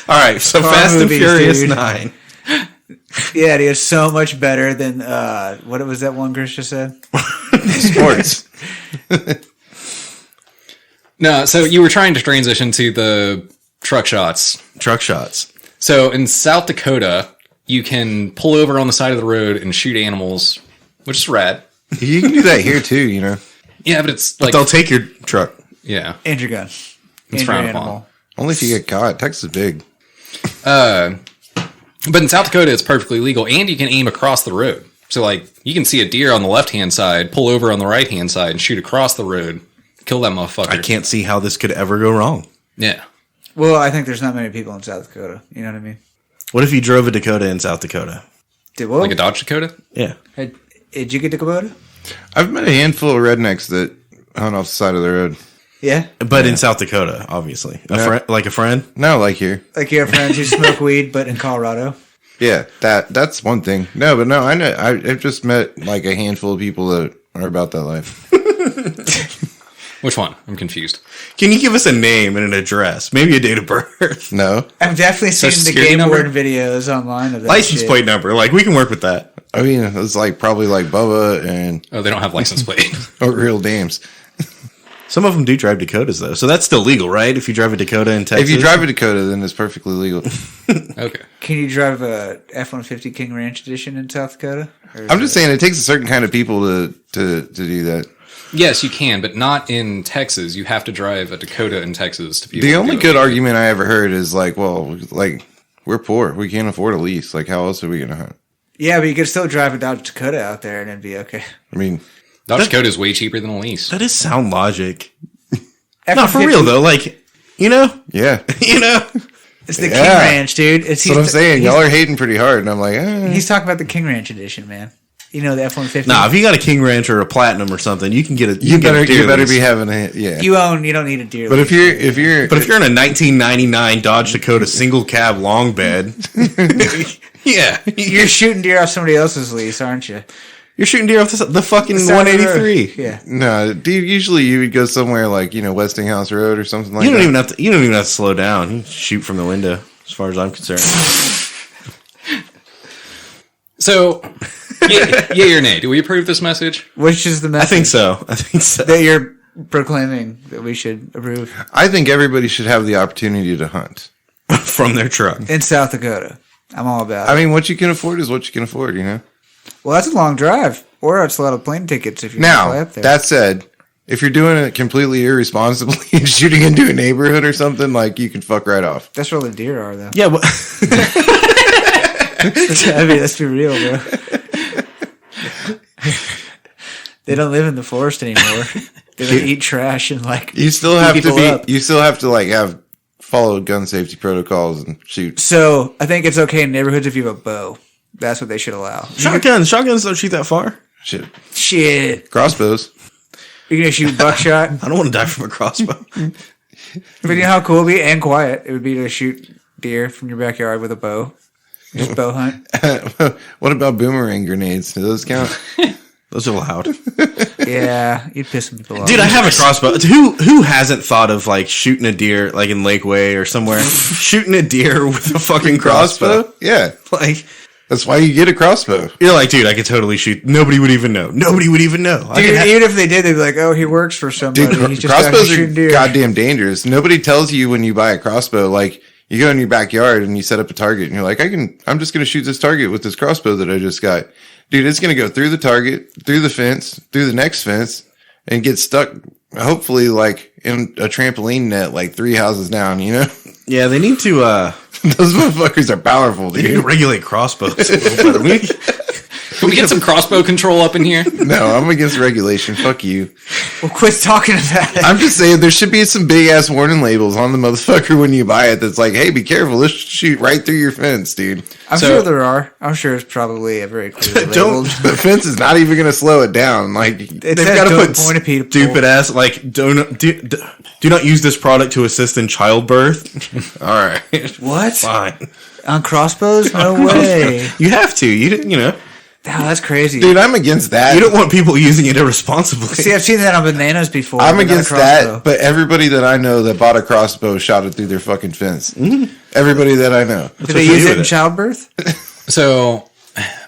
All right. So Car Fast movies, and Furious dude. 9. Yeah, it is so much better than what was that one Chris just said? Sports. No, so you were trying to transition to the truck shots. Truck shots. So in South Dakota, you can pull over on the side of the road and shoot animals, which is rad. You can do that here, too, you know. Yeah, but it's like They'll take your truck. yeah. And your gun. It's And your frowned animal. upon. Only if you get caught. Texas is big. But in South Dakota, it's perfectly legal, and you can aim across the road. So, like, you can see a deer on the left-hand side, pull over on the right-hand side, and shoot across the road. Kill that motherfucker. I can't see how this could ever go wrong. Yeah. Well, I think there's not many people in South Dakota. You know what I mean? What if you drove a Dakota in South Dakota? Did what? Like a Dodge Dakota? Yeah. Did you get Dakota? I've met a handful of rednecks that hunt off the side of the road. Yeah. But in South Dakota, obviously. Like a friend? No, like here. Like you have friends who smoke weed, but in Colorado. Yeah, that's one thing. No, but no, I know. I've just met like a handful of people that are about that life. Which one? I'm confused. Can you give us a name and an address? Maybe a date of birth. No, I've definitely seen Social the security game number? board videos online of that License shit. plate number. Like, we can work with that. I mean it's like probably like Bubba and Oh, they don't have license plate. real dames. Some of them do drive Dakotas, though. So that's still legal, right? If you drive a Dakota in Texas. If you drive a Dakota, then it's perfectly legal. Okay. Can you drive a F-150 King Ranch Edition in South Dakota? Or is I'm just saying it takes a certain kind of people to do that. Yes, you can, but not in Texas. You have to drive a Dakota in Texas to be The able only to good argument I ever heard is like, well, like we're poor, we can't afford a lease. Like, how else are we gonna hunt? Yeah, but you could still drive a Dodge Dakota out there and it'd be okay. I mean, Dodge Dakota is way cheaper than a lease. That is sound logic. F-150, Not for real, though. Like, you know? yeah, You know? It's the Yeah. King Ranch, dude. that's what I'm saying. Y'all are hating pretty hard, and I'm like, He's talking about the King Ranch Edition, man. You know the F-150. Nah, if you got a King Ranch or a Platinum or something, you can get a. you better be be having a yeah. You don't need a deer. But if you're But if you're in a 1999 Dodge Dakota single cab long bed, yeah, you're shooting deer off somebody else's lease, aren't you? you're shooting deer off the fucking Side of the road. 183. Yeah. no, dude, usually you would go somewhere like Westinghouse Road or something like You that. don't even have to. You don't even have to slow down. You can shoot from the window, as far as I'm concerned. So, yay or nay? Do we approve this message? Which is the I message think so. I think so. that you're proclaiming that we should approve I think everybody should have the opportunity to hunt. From their truck. in South Dakota? I'm all about it. I mean, what you can afford is what you can afford, you know? Well, that's a long drive, or it's a lot of plane tickets if you're gonna fly Now, up there. that said, if you're doing it completely irresponsibly and shooting into a neighborhood or something, like, you can fuck right off. That's where the deer are, though. Yeah, but I mean, let's be real, bro. They don't live in the forest anymore. They like, eat trash and like You still have beat to people up. you still have to like have follow gun safety protocols and shoot. So I think it's okay in neighborhoods if you have a bow. That's what they should allow. Shotguns don't shoot that far. Shit. Shit. Crossbows. You're going to shoot buckshot? I don't want to die from a crossbow. But you know how cool it would be and quiet it would be to shoot deer from your backyard with a bow? Just bow hunt. What about boomerang grenades? Do those count? Those are loud. Yeah, you'd piss some people off. Dude, I have a crossbow. Who hasn't thought of like shooting a deer like in Lakeway or somewhere? Shooting a deer with a fucking crossbow? Yeah. Like That's why you get a crossbow. you're like, dude, I could totally shoot. Nobody would even know. Nobody would even know. I Dude, could ha- even if they did, they'd be like, "Oh, he works for somebody. Dude, He's just out here crossbows are shooting deer." goddamn dangerous. Nobody tells you when you buy a crossbow, like, you go in your backyard and you set up a target and you're like, I'm just going to shoot this target with this crossbow that I just got. Dude, it's going to go through the target, through the fence, through the next fence, and get stuck, hopefully, like, in a trampoline net, like 3 houses down, you know? yeah, they need to Those motherfuckers are powerful, they need to dude. regulate crossbows a little better. Can we get some crossbow control up in here? No, I'm against regulation. Fuck you. Well, quit talking about it. I'm just saying there should be some big ass warning labels on the motherfucker when you buy it that's like, hey, be careful. This shoot right through your fence, dude. I'm So- sure there are. I'm sure it's probably a very clearly Don't- labeled. The fence is not even going to slow it down. Like, They've got to put point of people. stupid ass like do not use this product to assist in childbirth. all right. What? Fine. On crossbows? No way. You have to. You didn't. You know. Wow, that's crazy. Dude, I'm against that. You don't want people using it irresponsibly. See, I've seen that on bananas before. I'm but not a against crossbow. that, but everybody that I know that bought a crossbow shot it through their fucking fence. Everybody that I know. Do they you use do it with in it. childbirth? So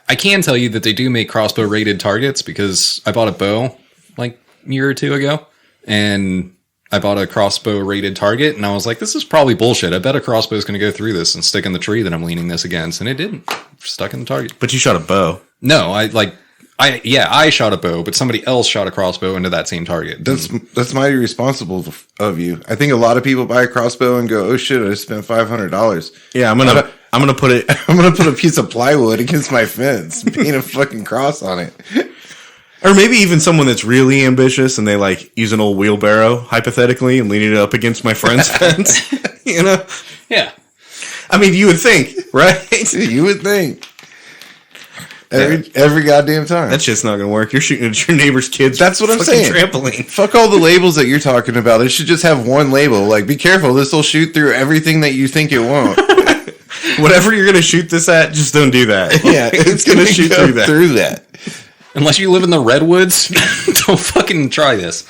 I can tell you that they do make crossbow rated targets because I bought a bow like a year or two ago and I bought a crossbow rated target and I was like, this is probably bullshit. I bet a crossbow is going to go through this and stick in the tree that I'm leaning this against. And it didn't. Stuck in the target. But you shot a bow. No, I shot a bow, but somebody else shot a crossbow into that same target. That's mighty responsible of you. I think a lot of people buy a crossbow and go, "Oh shit, I just spent $500." Yeah, I'm gonna put it. I'm gonna put a piece of plywood against my fence, paint a fucking cross on it. Or maybe even someone that's really ambitious and they like use an old wheelbarrow hypothetically and lean it up against my friend's fence. You know? Yeah. I mean, you would think, right? You would think every goddamn time. That shit's not gonna work. You're shooting at your neighbor's kids. That's what I'm fucking saying. Trampoline. Fuck all the labels that you're talking about. It should just have one label. Like, be careful. This will shoot through everything that you think it won't. Whatever you're gonna shoot this at, just don't do that. Yeah, it's gonna shoot go through that. Unless you live in the redwoods, don't fucking try this.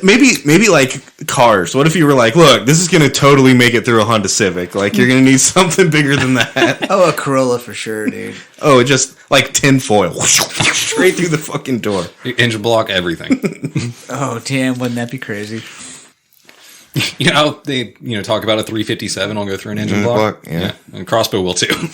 Maybe like cars. What if you were like, look, this is gonna totally make it through a Honda Civic. Like you're gonna need something bigger than that. Oh, a Corolla for sure, dude. Oh, just like tin foil. Straight through the fucking door. Engine block, everything. Oh, damn, wouldn't that be crazy? You know how they talk about a 357 will go through an engine block? Yeah. And crossbow will too.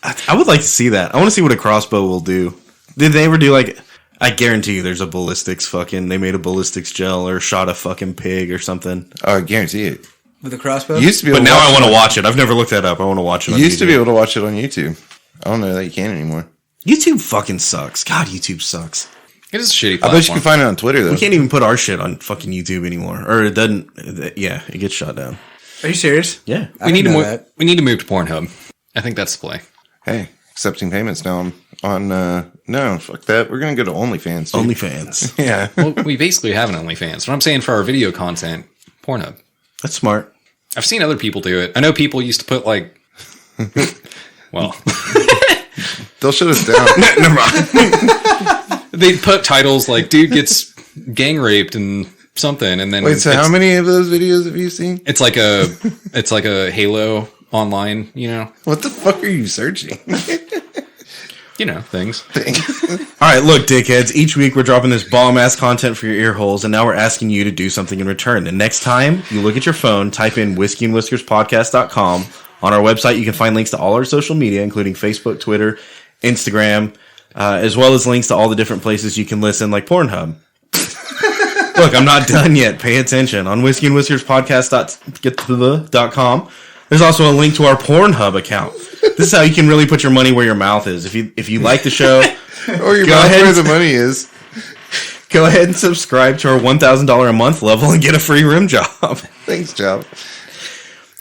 I would like to see that. I want to see what a crossbow will do. Did they ever do like? I guarantee you, there's a ballistics fucking. They made a ballistics gel or shot a fucking pig or something. Oh, I guarantee it. With a crossbow? You used to be able But to now watch I want to watch it. I've never looked that up. I want to watch it. You used to be able to watch it on YouTube. I don't know that you can anymore. YouTube fucking sucks. God, YouTube sucks. It is a shitty I platform. bet you can find it on Twitter though. We can't even put our shit on fucking YouTube anymore, or it doesn't. Yeah, it gets shut down. Are you serious? Yeah. we need to know move. that. We need to move to Pornhub. I think that's the play. Hey, accepting payments now on no, fuck that. We're gonna go to OnlyFans. Dude. OnlyFans. Yeah. Well, we basically have an OnlyFans. What I'm saying for our video content, Pornhub. That's smart. I've seen other people do it. I know people used to put like, well, They'll shut us down. Never mind. they put titles like "dude gets gang raped" and something, and then Wait, so it's, how many of those videos have you seen? it's like a Halo online, What the fuck are you searching? things. All right, look, dickheads. Each week we're dropping this bomb-ass content for your ear holes, and now we're asking you to do something in return. The next time you look at your phone, type in whiskeyandwhiskerspodcast.com. On our website, you can find links to all our social media, including Facebook, Twitter, Instagram, as well as links to all the different places you can listen, like Pornhub. Look, I'm not done yet. Pay attention. On whiskeyandwhiskerspodcast.com, There's also a link to our Pornhub account. This is how you can really put your money where your mouth is. If you like the show, Or your mouth where the money is. go ahead and subscribe to our $1,000 a month level and get a free rim job. Thanks, Job.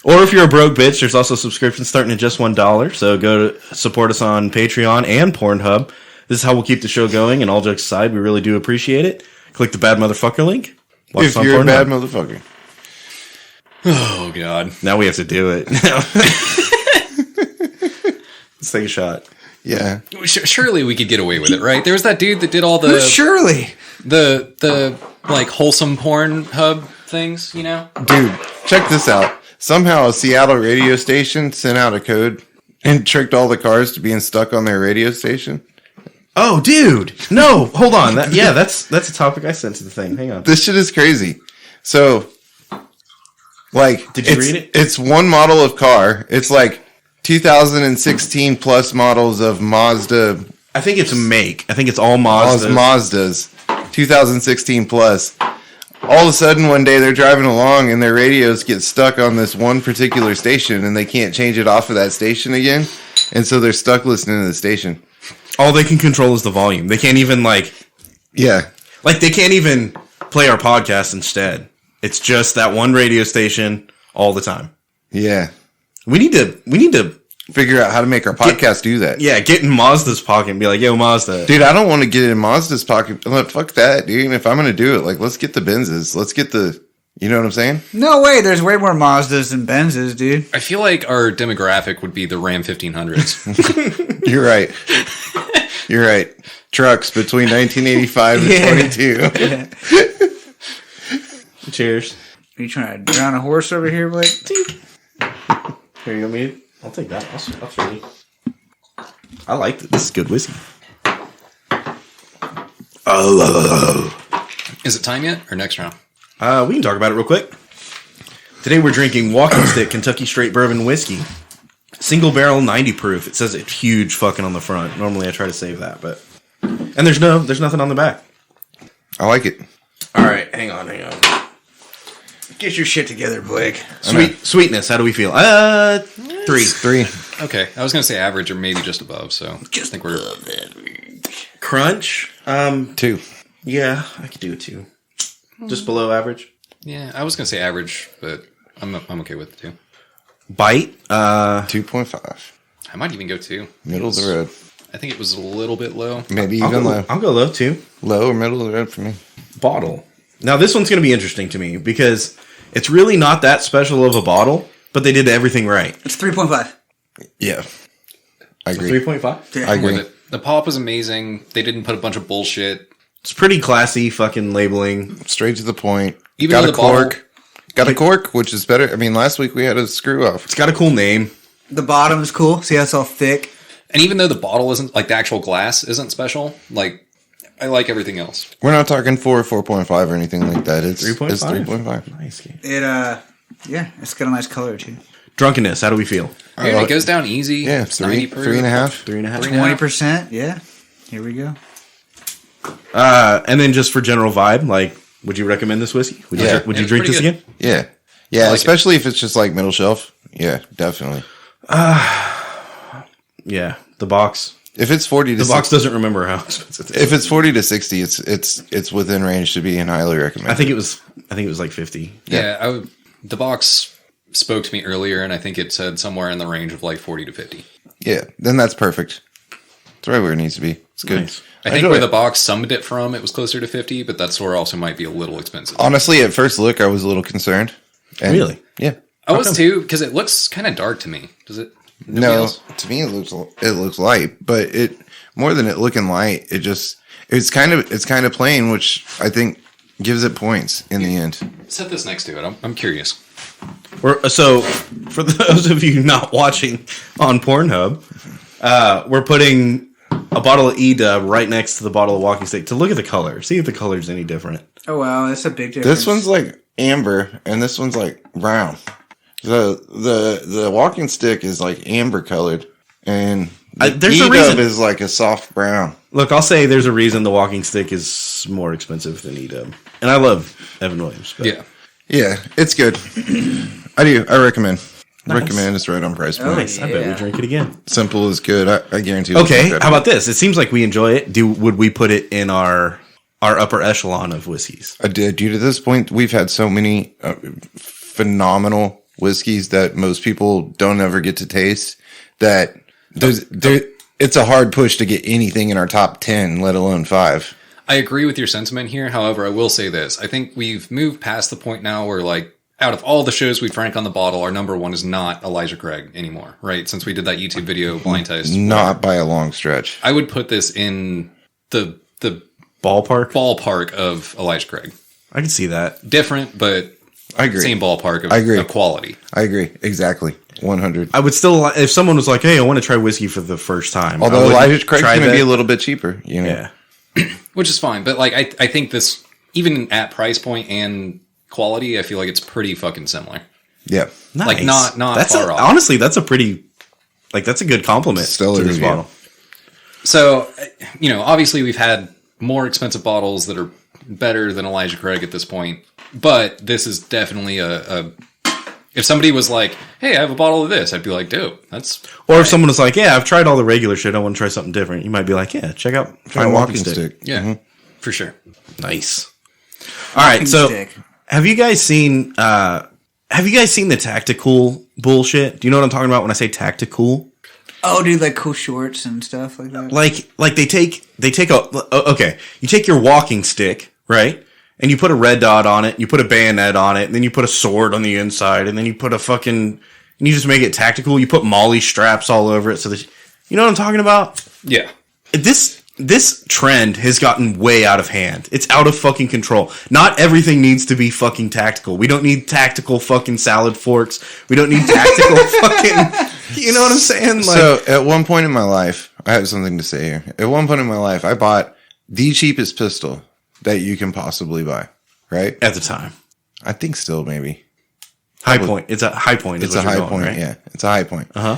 Or if you're a broke bitch, there's also subscriptions starting at just $1. So go to support us on Patreon and Pornhub. This is how we'll keep the show going. And all jokes aside, we really do appreciate it. Click the bad motherfucker link. Watch If you're a bad motherfucker. Oh, God. Now we have to do it. Let's take a shot. Yeah. Surely we could get away with it, right? There was that dude that did all the Surely. like wholesome porn hub things, you know? Dude, check this out. Somehow a Seattle radio station sent out a code and tricked all the cars to being stuck on their radio station. Oh, dude. No, hold on. That's a topic I sent to the thing. Hang on. This shit is crazy. So, like, Did you read it? It's one model of car. It's like 2016 plus models of Mazda. I think it's a make. I think it's all All Mazda. Mazdas. 2016 plus. All of a sudden, one day they're driving along and their radios get stuck on this one particular station and they can't change it off of that station again. And so they're stuck listening to the station. All they can control is the volume. They can't even Yeah. they can't even play our podcast instead. It's just that one radio station all the time. Yeah. We need to Figure out how to make our podcast do that. get in Mazda's pocket and be like, yo, Mazda. Dude, I don't want to get in Mazda's pocket. Look, fuck that, dude. If I'm going to do it, like, let's get the Benzes. Let's get the, you know what I'm saying? No way. There's way more Mazdas than Benzes, dude. I feel like our demographic would be the Ram 1500s. You're right. You're right. Trucks between 1985 and 22. Cheers. Are you trying to drown a horse over here, Blake? Here, you want me? I'll take that. I'll show you. I like this. This is good whiskey. Is it time yet or next round? We can talk about it real quick. Today we're drinking Walking Stick Kentucky Straight Bourbon Whiskey. Single barrel 90 proof. It says it's huge fucking on the front. Normally I try to save that, but... And there's nothing on the back. I like it. All right, hang on. Get your shit together, Blake. Sweetness, how do we feel? 3. 3. Okay, I was gonna say average or maybe just above. So I think we're Crunch? 2. Yeah, I could do it too. Just below average. yeah. I was gonna say average, but I'm okay with the 2. Bite? 2.5. I might even go 2. Middle of the road. I think it was a little bit low. Maybe even low. I'll go low too. Low or middle of the road for me. Bottle. Now this one's going to be interesting to me because it's really not that special of a bottle, but they did everything right. It's 3.5. Yeah. I agree. 3.5? Yeah. I agree. With it. The pop was amazing. They didn't put a bunch of bullshit. It's pretty classy fucking labeling. Straight to the point. Even Got though a the bottle- cork. Got a cork, which is better. I mean, last week we had a screw off. It's got a cool name. The bottom is cool. See how it's all thick? And even though the bottle isn't like the actual glass isn't special, like I like everything else. We're not talking 4 or 4.5 or anything like that. It's 3.5? It's 3.5. Nice game. It, yeah, it's got a nice color, too. Drunkenness, how do we feel? Dude, it goes down easy. Yeah, It's 3, 90 proof. 3.5. 3.5. 20%, yeah. Here we go. And then just for general vibe, like, would you recommend this whiskey? Would Yeah. you It's drink pretty this good. again? Yeah. Yeah, like especially if it's just like middle shelf. Yeah, definitely. Yeah, the box. If it's 40 to The box 60, doesn't remember how expensive it is. if it's 40 to 60, it's within range to be and highly recommended. I think it was like 50. Yeah, the box spoke to me earlier, and I think it said somewhere in the range of like 40 to 50. Yeah, then that's perfect. It's right where it needs to be. It's good. Nice. I think enjoy where it. the box summed it from, it was closer to 50, but that store also might be a little expensive. Honestly, at first look, I was a little concerned. And Really? Yeah. I was too, because it looks kind of dark to me. Does it? Nobody No, else? to me it looks light, but it more than it looking light, it's kind of plain, which I think gives it points in the end. Set this next to it. I'm curious. So, for those of you not watching on Pornhub, we're putting a bottle of E-Dub right next to the bottle of Walking Stick to look at the color. See if the color's any different. Oh, wow, that's a big difference. This one's like amber, and this one's like brown. The Walking Stick is like amber colored, and the there's a E-Dub reason. is like a soft brown. Look, I'll say there's a reason the Walking Stick is more expensive than E-Dub. And I love Evan Williams. But Yeah. Yeah, it's good. I do. I recommend. Recommend. It's right on price point. Nice. I bet we drink it again. Simple is good. I guarantee. We'll Okay, drink that. how about this? It seems like we enjoy it. Would we put it in our upper echelon of whiskeys? I did. Due to this point, we've had so many phenomenal whiskeys that most people don't ever get to taste. That it's a hard push to get anything in our top 10, let alone 5. I agree with your sentiment here. However, I will say this. I think we've moved past the point now where, like, out of all the shows we drank on the bottle, our number one is not Elijah Craig anymore, right? Since we did that YouTube video blind taste. Not by a long stretch. I would put this in the Ballpark of Elijah Craig. I can see that. Different, but I agree. same ballpark of, I agree. of quality. I agree. Exactly. 100. I would still, if someone was like, "Hey, I want to try whiskey for the first time," Although Elijah Craig's going to be a little bit cheaper, you know. Yeah. Which is fine. But, like, I think this, even at price point and quality, I feel like it's pretty fucking similar. Yeah. Nice. Like, not that's far off. Honestly, that's a pretty, that's a good compliment Stellar to this review. bottle. So, you know, obviously we've had more expensive bottles that are better than Elijah Craig at this point. But this is definitely a if somebody was like, "Hey, I have a bottle of this," I'd be like, "Dope." That's Or if someone was like, "Yeah, I've tried all the regular shit. I want to try something different." You might be like, "Yeah, check out Try walking stick. yeah, for sure. Nice. All right, so Stick. have you guys seen the tactical bullshit? Do you know what I'm talking about when I say tactical? Oh, dude, like cool shorts and stuff like that. Like they take okay, you take your walking stick, right? And you put a red dot on it, you put a bayonet on it, and then you put a sword on the inside, and then you put and you just make it tactical. You put Molly straps all over it so that you know what I'm talking about? Yeah. This trend has gotten way out of hand. It's out of fucking control. Not everything needs to be fucking tactical. We don't need tactical fucking salad forks. We don't need tactical fucking... You know what I'm saying? Like, So, at one point in my life, I have something to say here. At one point in my life, I bought the cheapest pistol that you can possibly buy, right? at the time. I think still, maybe. High point. It's a high point. It's a high point, right? yeah. It's a high point. Uh-huh.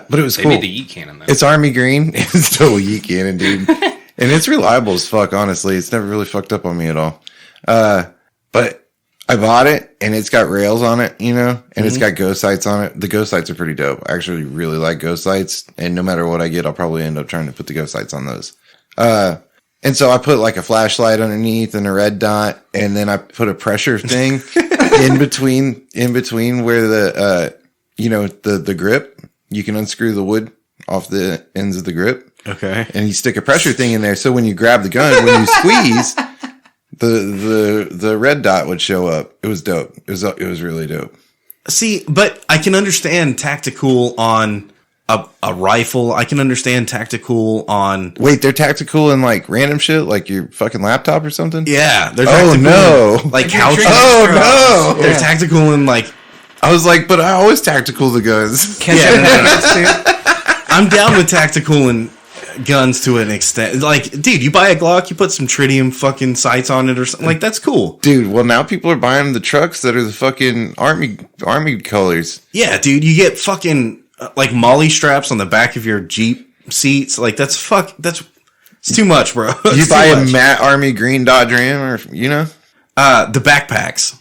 But it was They cool. made the yeet cannon though. It's Army Green. It's still a yeet cannon, dude. And it's reliable as fuck, honestly. It's never really fucked up on me at all. But I bought it, and it's got rails on it, you know? And it's got ghost sights on it. The ghost sights are pretty dope. I actually really like ghost sights. And no matter what I get, I'll probably end up trying to put the ghost sights on those. And so I put like a flashlight underneath and a red dot, and then I put a pressure thing in between where the the grip. You can unscrew the wood off the ends of the grip, Okay. and you stick a pressure thing in there. So when you grab the gun, when you squeeze, the red dot would show up. It was dope. It was really dope. See, but I can understand tactical on a rifle. I can understand tactical on... Wait, they're tactical in like random shit, like your fucking laptop or something? Yeah. They're Oh tactical no! in, like couches. Oh no! They're tactical in like... I was like, but I always tactical the guns. I'm down with tactical and guns to an extent. Like, dude, you buy a Glock, you put some tritium fucking sights on it or something. Like, that's cool. Dude, well now people are buying the trucks that are the fucking army colors. Yeah, dude, you get fucking like Molly straps on the back of your Jeep seats. Like, it's too much, bro. You It's buy too a much. matte army green Dodge Ram, or you know, The backpacks.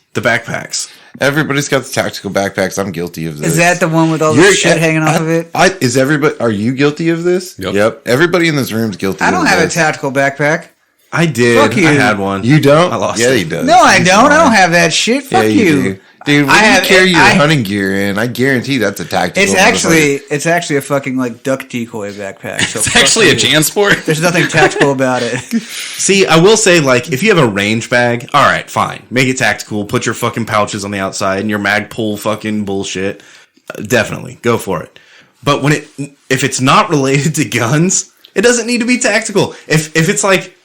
everybody's got the tactical backpacks. I'm guilty of this. Is that the one with all the You're- shit hanging off of it? Is everybody? Are you guilty of this? Yep. Everybody in this room's guilty. I don't of have a this. tactical backpack. I did. Fuck you. I had one. You don't? I lost Yeah, it. he does. No, I He's don't. I lying. don't have that shit. Fuck Yeah, you. do. Dude, when I you have- carry your I- hunting gear in, I guarantee that's a tactical. It's motherfucker. actually a fucking like duck decoy backpack. So It's actually a JanSport. There's nothing tactical about it. See, I will say, like, if you have a range bag, all right, fine. Make it tactical. Put your fucking pouches on the outside and your mag pull fucking bullshit. Definitely. Go for it. But if it's not related to guns, it doesn't need to be tactical. If it's like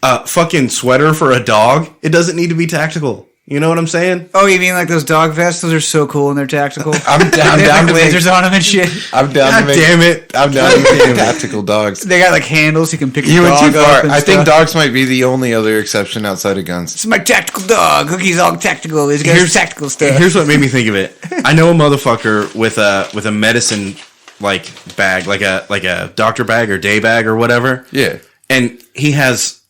a fucking sweater for a dog, it doesn't need to be tactical. You know what I'm saying? Oh, you mean like those dog vests? Those are so cool and they're tactical. I'm They down have to like make. lasers on them and shit. I'm down God to make. damn it. I'm down to make tactical dogs. They got like handles. You can pick You the went dog too up far. and I think stuff. dogs might be the only other exception outside of guns. This is my tactical dog. Cookie's all tactical. He's got tactical stuff. Here's what made me think of it. I know a motherfucker with a medicine like bag, like a doctor bag or day bag or whatever. Yeah. And he has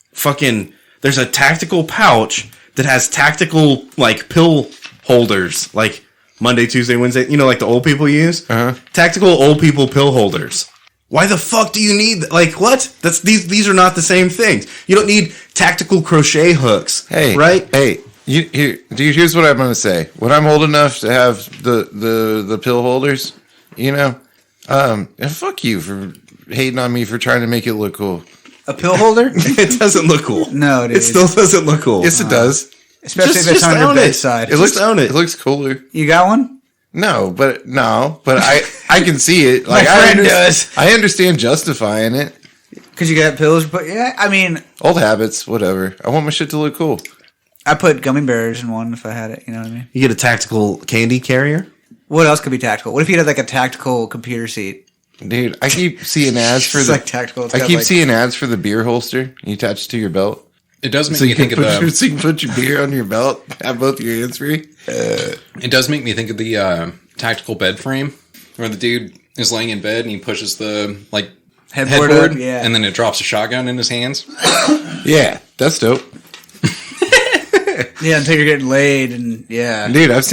there's a tactical pouch that has tactical like pill holders, like Monday, Tuesday, Wednesday. You know, like the old people use. Uh-huh. Tactical old people pill holders. Why the fuck do you need like what? That's these are not the same things. You don't need tactical crochet hooks. Hey, right? Hey, here's what I'm going to say. When I'm old enough to have the pill holders, fuck you for hating on me for trying to make it look cool. A pill holder? It doesn't look cool. No, dude. It still doesn't look cool. Yes, it does. Especially if it's on your bedside. It looks own it. It looks cooler. You got one? No, but I can see it. My friend does. I understand justifying it. Because you got pills, but yeah, I mean, Old habits, whatever. I want my shit to look cool. I put gummy bears in one if I had it. You know what I mean? You get a tactical candy carrier. What else could be tactical? What if you had like a tactical computer seat? Dude, I keep seeing ads for It's the like tactical. It's I got, keep like- seeing ads for the beer holster you attach it to your belt. It does make So me you think of the. so you can put your beer on your belt, have both your hands free. It does make me think of the tactical bed frame, where the dude is laying in bed and he pushes the Headboard headboard, up, yeah. and then it drops a shotgun in his hands. Yeah, that's dope. Yeah, until you're getting laid, and yeah. Dude, you've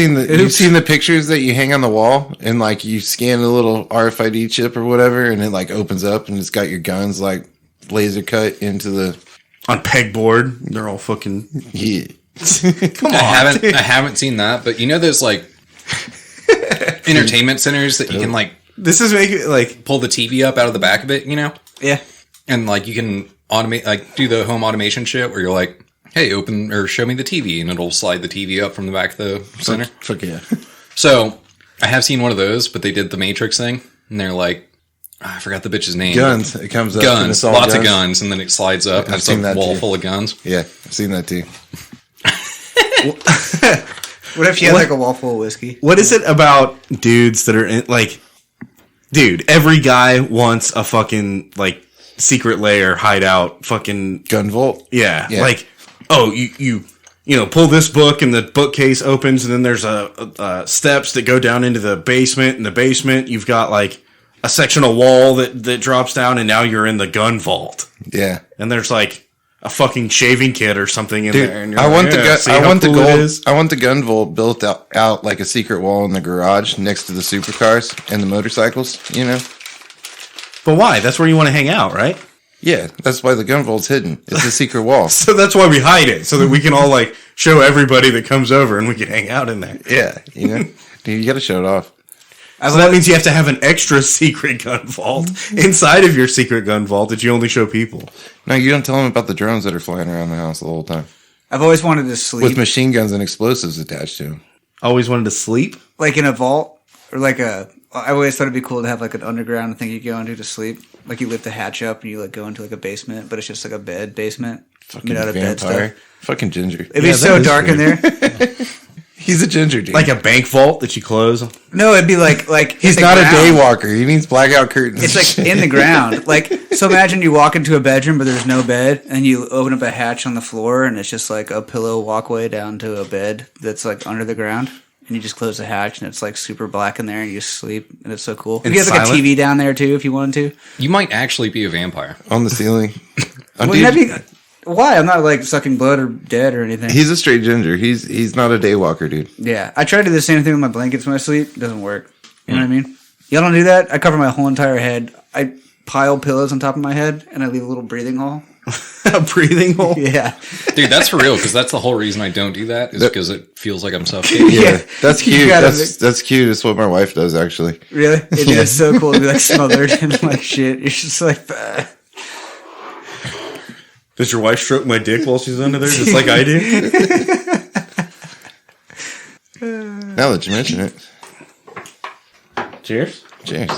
seen the pictures that you hang on the wall and like you scan a little RFID chip or whatever and it like opens up and it's got your guns like laser cut into the On pegboard. They're all fucking yeah. come on. I haven't seen that, but you know those like entertainment centers that you can like This is making like pull the TV up out of the back of it, Yeah. and like you can automate, like do the home automation shit where you're like, hey, open or show me the TV, and it'll slide the TV up from the back of the center. Fuck yeah. So I have seen one of those, but they did the Matrix thing, and they're like, I forgot the bitch's name. Guns. It comes up. and Guns, it's all lots of guns, and then it slides up, and I've it's a seen that wall too. full of guns. Yeah, I've seen that too. What if you had like a wall full of whiskey? what is it about dudes that are in like dude, every guy wants a fucking like secret lair hideout fucking Gun vault. yeah. Yeah. Like oh you pull this book and the bookcase opens and then there's a steps that go down into the basement. In the basement you've got like a sectional wall that drops down and now you're in the gun vault. Yeah. And there's like a fucking shaving kit or something in Dude, there. And you're I like, want the yeah, gun. see I how want cool the it gold. is? I want the gun vault built out like a secret wall in the garage next to the supercars and the motorcycles. But why? That's where you want to hang out, right? Yeah, that's why the gun vault's hidden. It's a secret wall. So that's why we hide it, so that we can all like show everybody that comes over and we can hang out in there. Yeah, dude, you got to show it off. So that means you have to have an extra secret gun vault inside of your secret gun vault that you only show people. No, you don't tell them about the drones that are flying around the house the whole time I've always wanted to sleep with machine guns and explosives attached to them. Always wanted to sleep. like in a vault or like a. I always thought it'd be cool to have like an underground thing you go into to sleep. Like you lift the hatch up and you like go into like a basement, but it's just like a bed basement Fucking made out of bed vampire. stuff. Fucking ginger. It'd be Yeah, so that is dark in weird. there. He's a ginger dude. Like a bank vault that you close. No, it'd be like he's the not a ground. day walker. He needs blackout curtains. It's like in the ground. Like, so imagine you walk into a bedroom, but there's no bed, and you open up a hatch on the floor, and it's just like a pillow walkway down to a bed that's like under the ground. And you just close the hatch, and it's like super black in there, and you just sleep, and it's so cool. And you have like a silent? TV down there too, if you wanted to. You might actually be a vampire. on the ceiling. Wouldn't that be? Why? I'm not like sucking blood or dead or anything. He's a straight ginger. He's not a day walker, dude. Yeah, I try to do the same thing with my blankets when I sleep. It doesn't work. You know what I mean? Y'all don't do that? I cover my whole entire head. I pile pillows on top of my head, and I leave a little breathing hole. A breathing hole. Yeah. Dude, that's for real, because that's the whole reason I don't do that, is because it feels like I'm suffocating. Yeah, that's You cute. gotta That's cute. It's what my wife does, actually. Really? It's so cool to be like smothered and like shit. You're just like, bah. Does your wife stroke my dick while she's under there, just like I do? Now that you mention it, Cheers. cheers.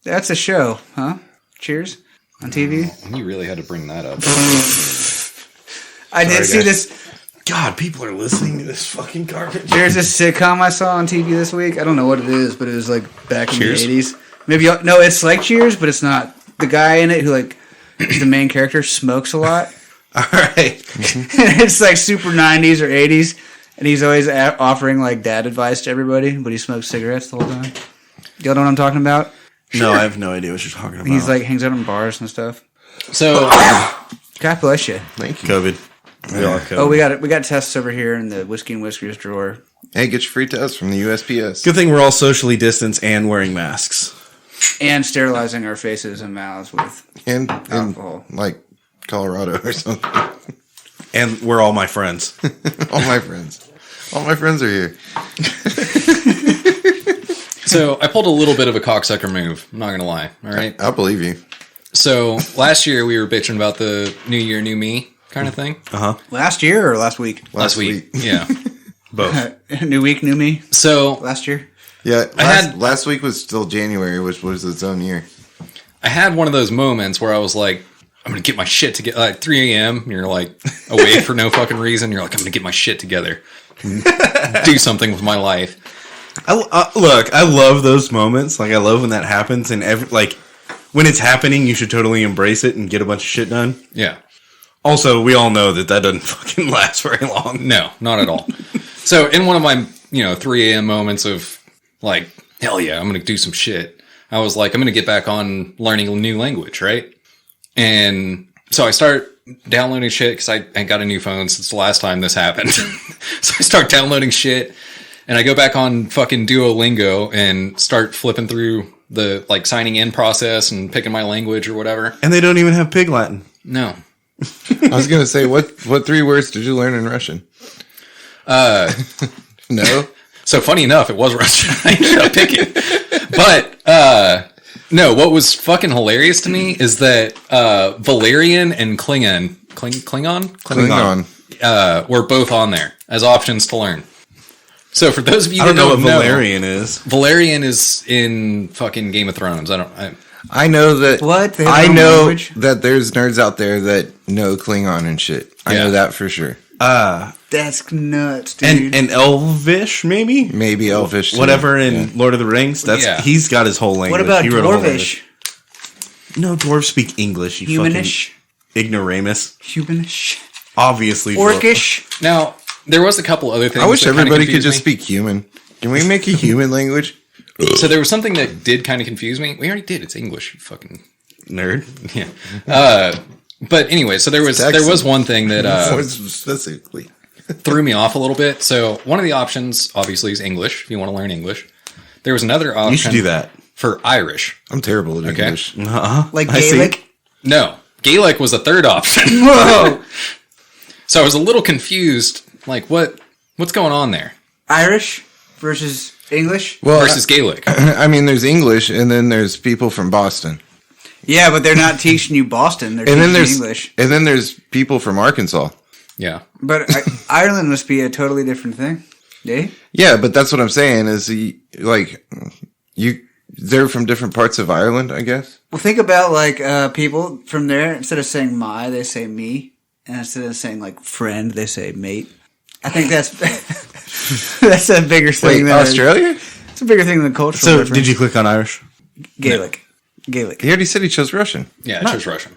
That's a show, huh? Cheers on TV. You really had to bring that up. I did see guys. this. God, people are listening to this fucking garbage. There's this sitcom I saw on TV this week. I don't know what it is, but it was like back in Cheers? the 80s. Maybe no, it's like Cheers, but it's not. The guy in it who like is the main character smokes a lot. All right. It's like super 90s or 80s, and he's always offering like dad advice to everybody, but he smokes cigarettes the whole time. Y'all know what I'm talking about? No, I have no idea what you're talking about. He's like hangs out in bars and stuff. So, God bless you. Thank you. COVID. We are coding. Oh, we got tests over here in the Whiskey and Whiskers drawer. Hey, get your free test from the USPS. Good thing we're all socially distanced and wearing masks. And sterilizing our faces and mouths with In alcohol. like Colorado or something. And we're all my friends. All my friends. All my friends are here. So I pulled a little bit of a cocksucker move. I'm not going to lie. All right. I'll believe you. So last year we were bitching about the new year, new me kind of thing. Last year or last week? Last week. Yeah. Both. New week, new me. So Last year. Yeah, had- last week was still January, which was its own year. I had one of those moments where I was like, I'm going to get my shit together. Like 3 a.m. and you're like awake for no fucking reason. You're like, I'm going to get my shit together. Do something with my life. Look, I love those moments. Like, I love when that happens. And when it's happening, you should totally embrace it and get a bunch of shit done. Yeah. Also, we all know that doesn't fucking last very long. No, not at all. So in one of my, 3 a.m. moments of like, hell yeah, I'm going to do some shit. I was like, I'm going to get back on learning a new language, right? And so I start downloading shit because I got a new phone since the last time this happened. So I start downloading shit and I go back on fucking Duolingo and start flipping through the like signing in process and picking my language or whatever. And they don't even have Pig Latin. No. I was going to say, what 3 words did you learn in Russian? No? So funny enough, it was Russian. I ended up picking. But, no, what was fucking hilarious to me is that Valerian and Klingon were both on there as options to learn. So for those of you I that don't know what Valerian is. Valerian is in fucking Game of Thrones. I know that. What? They have I their own know language? that there's nerds out there that know Klingon and shit. I Yeah. know that for sure. That's nuts, dude. And Elvish, maybe? Maybe Elvish. too. Whatever in Lord of the Rings. Yeah. He's got his whole language. What about He wrote a whole Dwarvish? language. No, dwarves speak English, you Humanish? fucking ignoramus. Humanish? Obviously. Orcish? Now, there was a couple other things. I wish that kinda everybody could confused just me. speak human. Can we make a human language? So there was something that did kind of confuse me. We already did. It's English, you fucking Nerd. yeah. But anyway, so there was one thing that More specifically. threw me off a little bit. So one of the options, obviously, is English. If you want to learn English, there was another option. You should do that. For Irish. I'm terrible at Okay. English. Like I see. Gaelic? No, Gaelic was the third option. Whoa! So I was a little confused. Like, what's going on there Irish versus English? Well, versus Gaelic? I mean, there's English, and then there's people from Boston, Yeah, but they're not teaching you Boston. They're and teaching then you there's English. and then there's people from Arkansas. Yeah. But Ireland must be a totally different thing. Yeah? Yeah, but that's what I'm saying is they're from different parts of Ireland, I guess. Well, think about like people from there. Instead of saying my, they say me, and instead of saying like friend, they say mate. I think that's that's a bigger thing Wait, than Australia? It's a bigger thing than cultural. So, difference. did you click on Irish? Gaelic? Gaelic. He already said he chose Russian, Yeah, I chose Russian.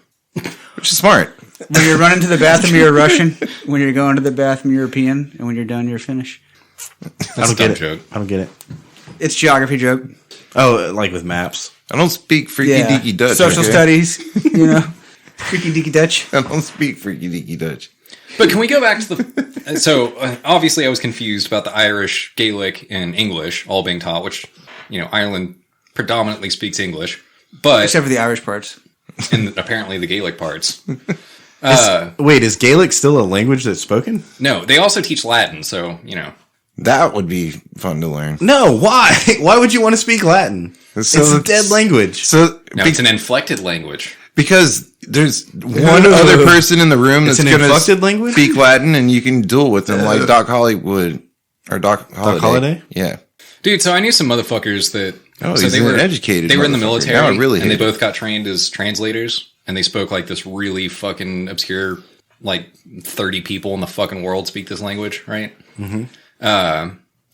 which is smart. When you're running to the bathroom, you're Russian. When you're going to the bathroom, you're European. And when you're done, you're Finnish. That's a dumb get it. joke. I don't get it. It's geography joke. Oh, like with maps. I don't speak freaky Yeah. deaky Dutch. Social okay? studies. You know, freaky deaky Dutch. I don't speak freaky deaky Dutch. But can we go back to the... So, obviously I was confused about the Irish, Gaelic, and English all being taught, which, Ireland predominantly speaks English. But, Except for the Irish parts. and apparently the Gaelic parts. Wait, is Gaelic still a language that's spoken? No, they also teach Latin, so, That would be fun to learn. No, why? Why would you want to speak Latin? So it's a dead language. So No, it's an inflected language. because there's one other person in the room It's that's an going inflected to language? speak Latin, and you can duel with them like Doc Hollywood or Doc Holliday? Yeah. Dude, so I knew some motherfuckers that... Oh, so he's an educated They were in the motherfucker. military, Now I really and they hate both got trained as translators, and they spoke like this really fucking obscure, like 30 people in the fucking world speak this language, right? Mm-hmm.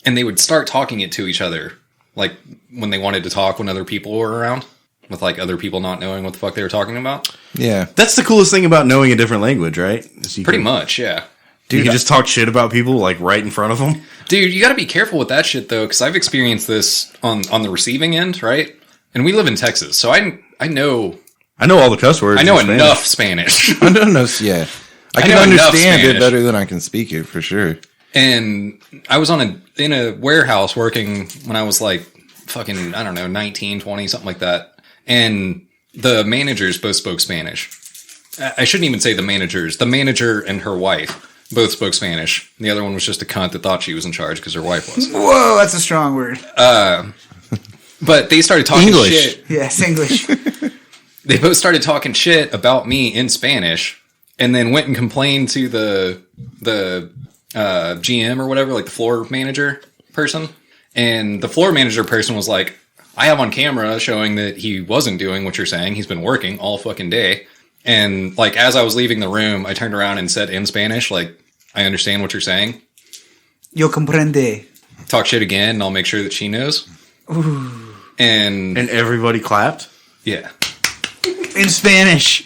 And they would start talking it to each other, like when they wanted to talk when other people were around, with like other people not knowing what the fuck they were talking about. Yeah. That's the coolest thing about knowing a different language, right? Is you Pretty can- much, yeah. You can just talk shit about people like right in front of them. Dude, you got to be careful with that shit though, because I've experienced this on the receiving end, right? And we live in Texas, so I know I know all the cuss words. I know in Spanish. enough Spanish. I don't know. Yeah. I can know enough understand it Spanish. better than I can speak it for sure. And I was in a warehouse working when I was like fucking, I don't know, 19, 20, something like that. And the managers both spoke Spanish. I shouldn't even say the managers. The manager and her wife both spoke Spanish. The other one was just a cunt that thought she was in charge because her wife was. Whoa, that's a strong word. But they started talking English. shit. Yes, English. They both started talking shit about me in Spanish and then went and complained to the GM or whatever, like the floor manager person. And the floor manager person was like, I have on camera showing that he wasn't doing what you're saying. He's been working all fucking day. And like, as I was leaving the room, I turned around and said in Spanish, like, I understand what you're saying. Yo comprende. Talk shit again and I'll make sure that she knows. Ooh. And everybody clapped? yeah. In Spanish.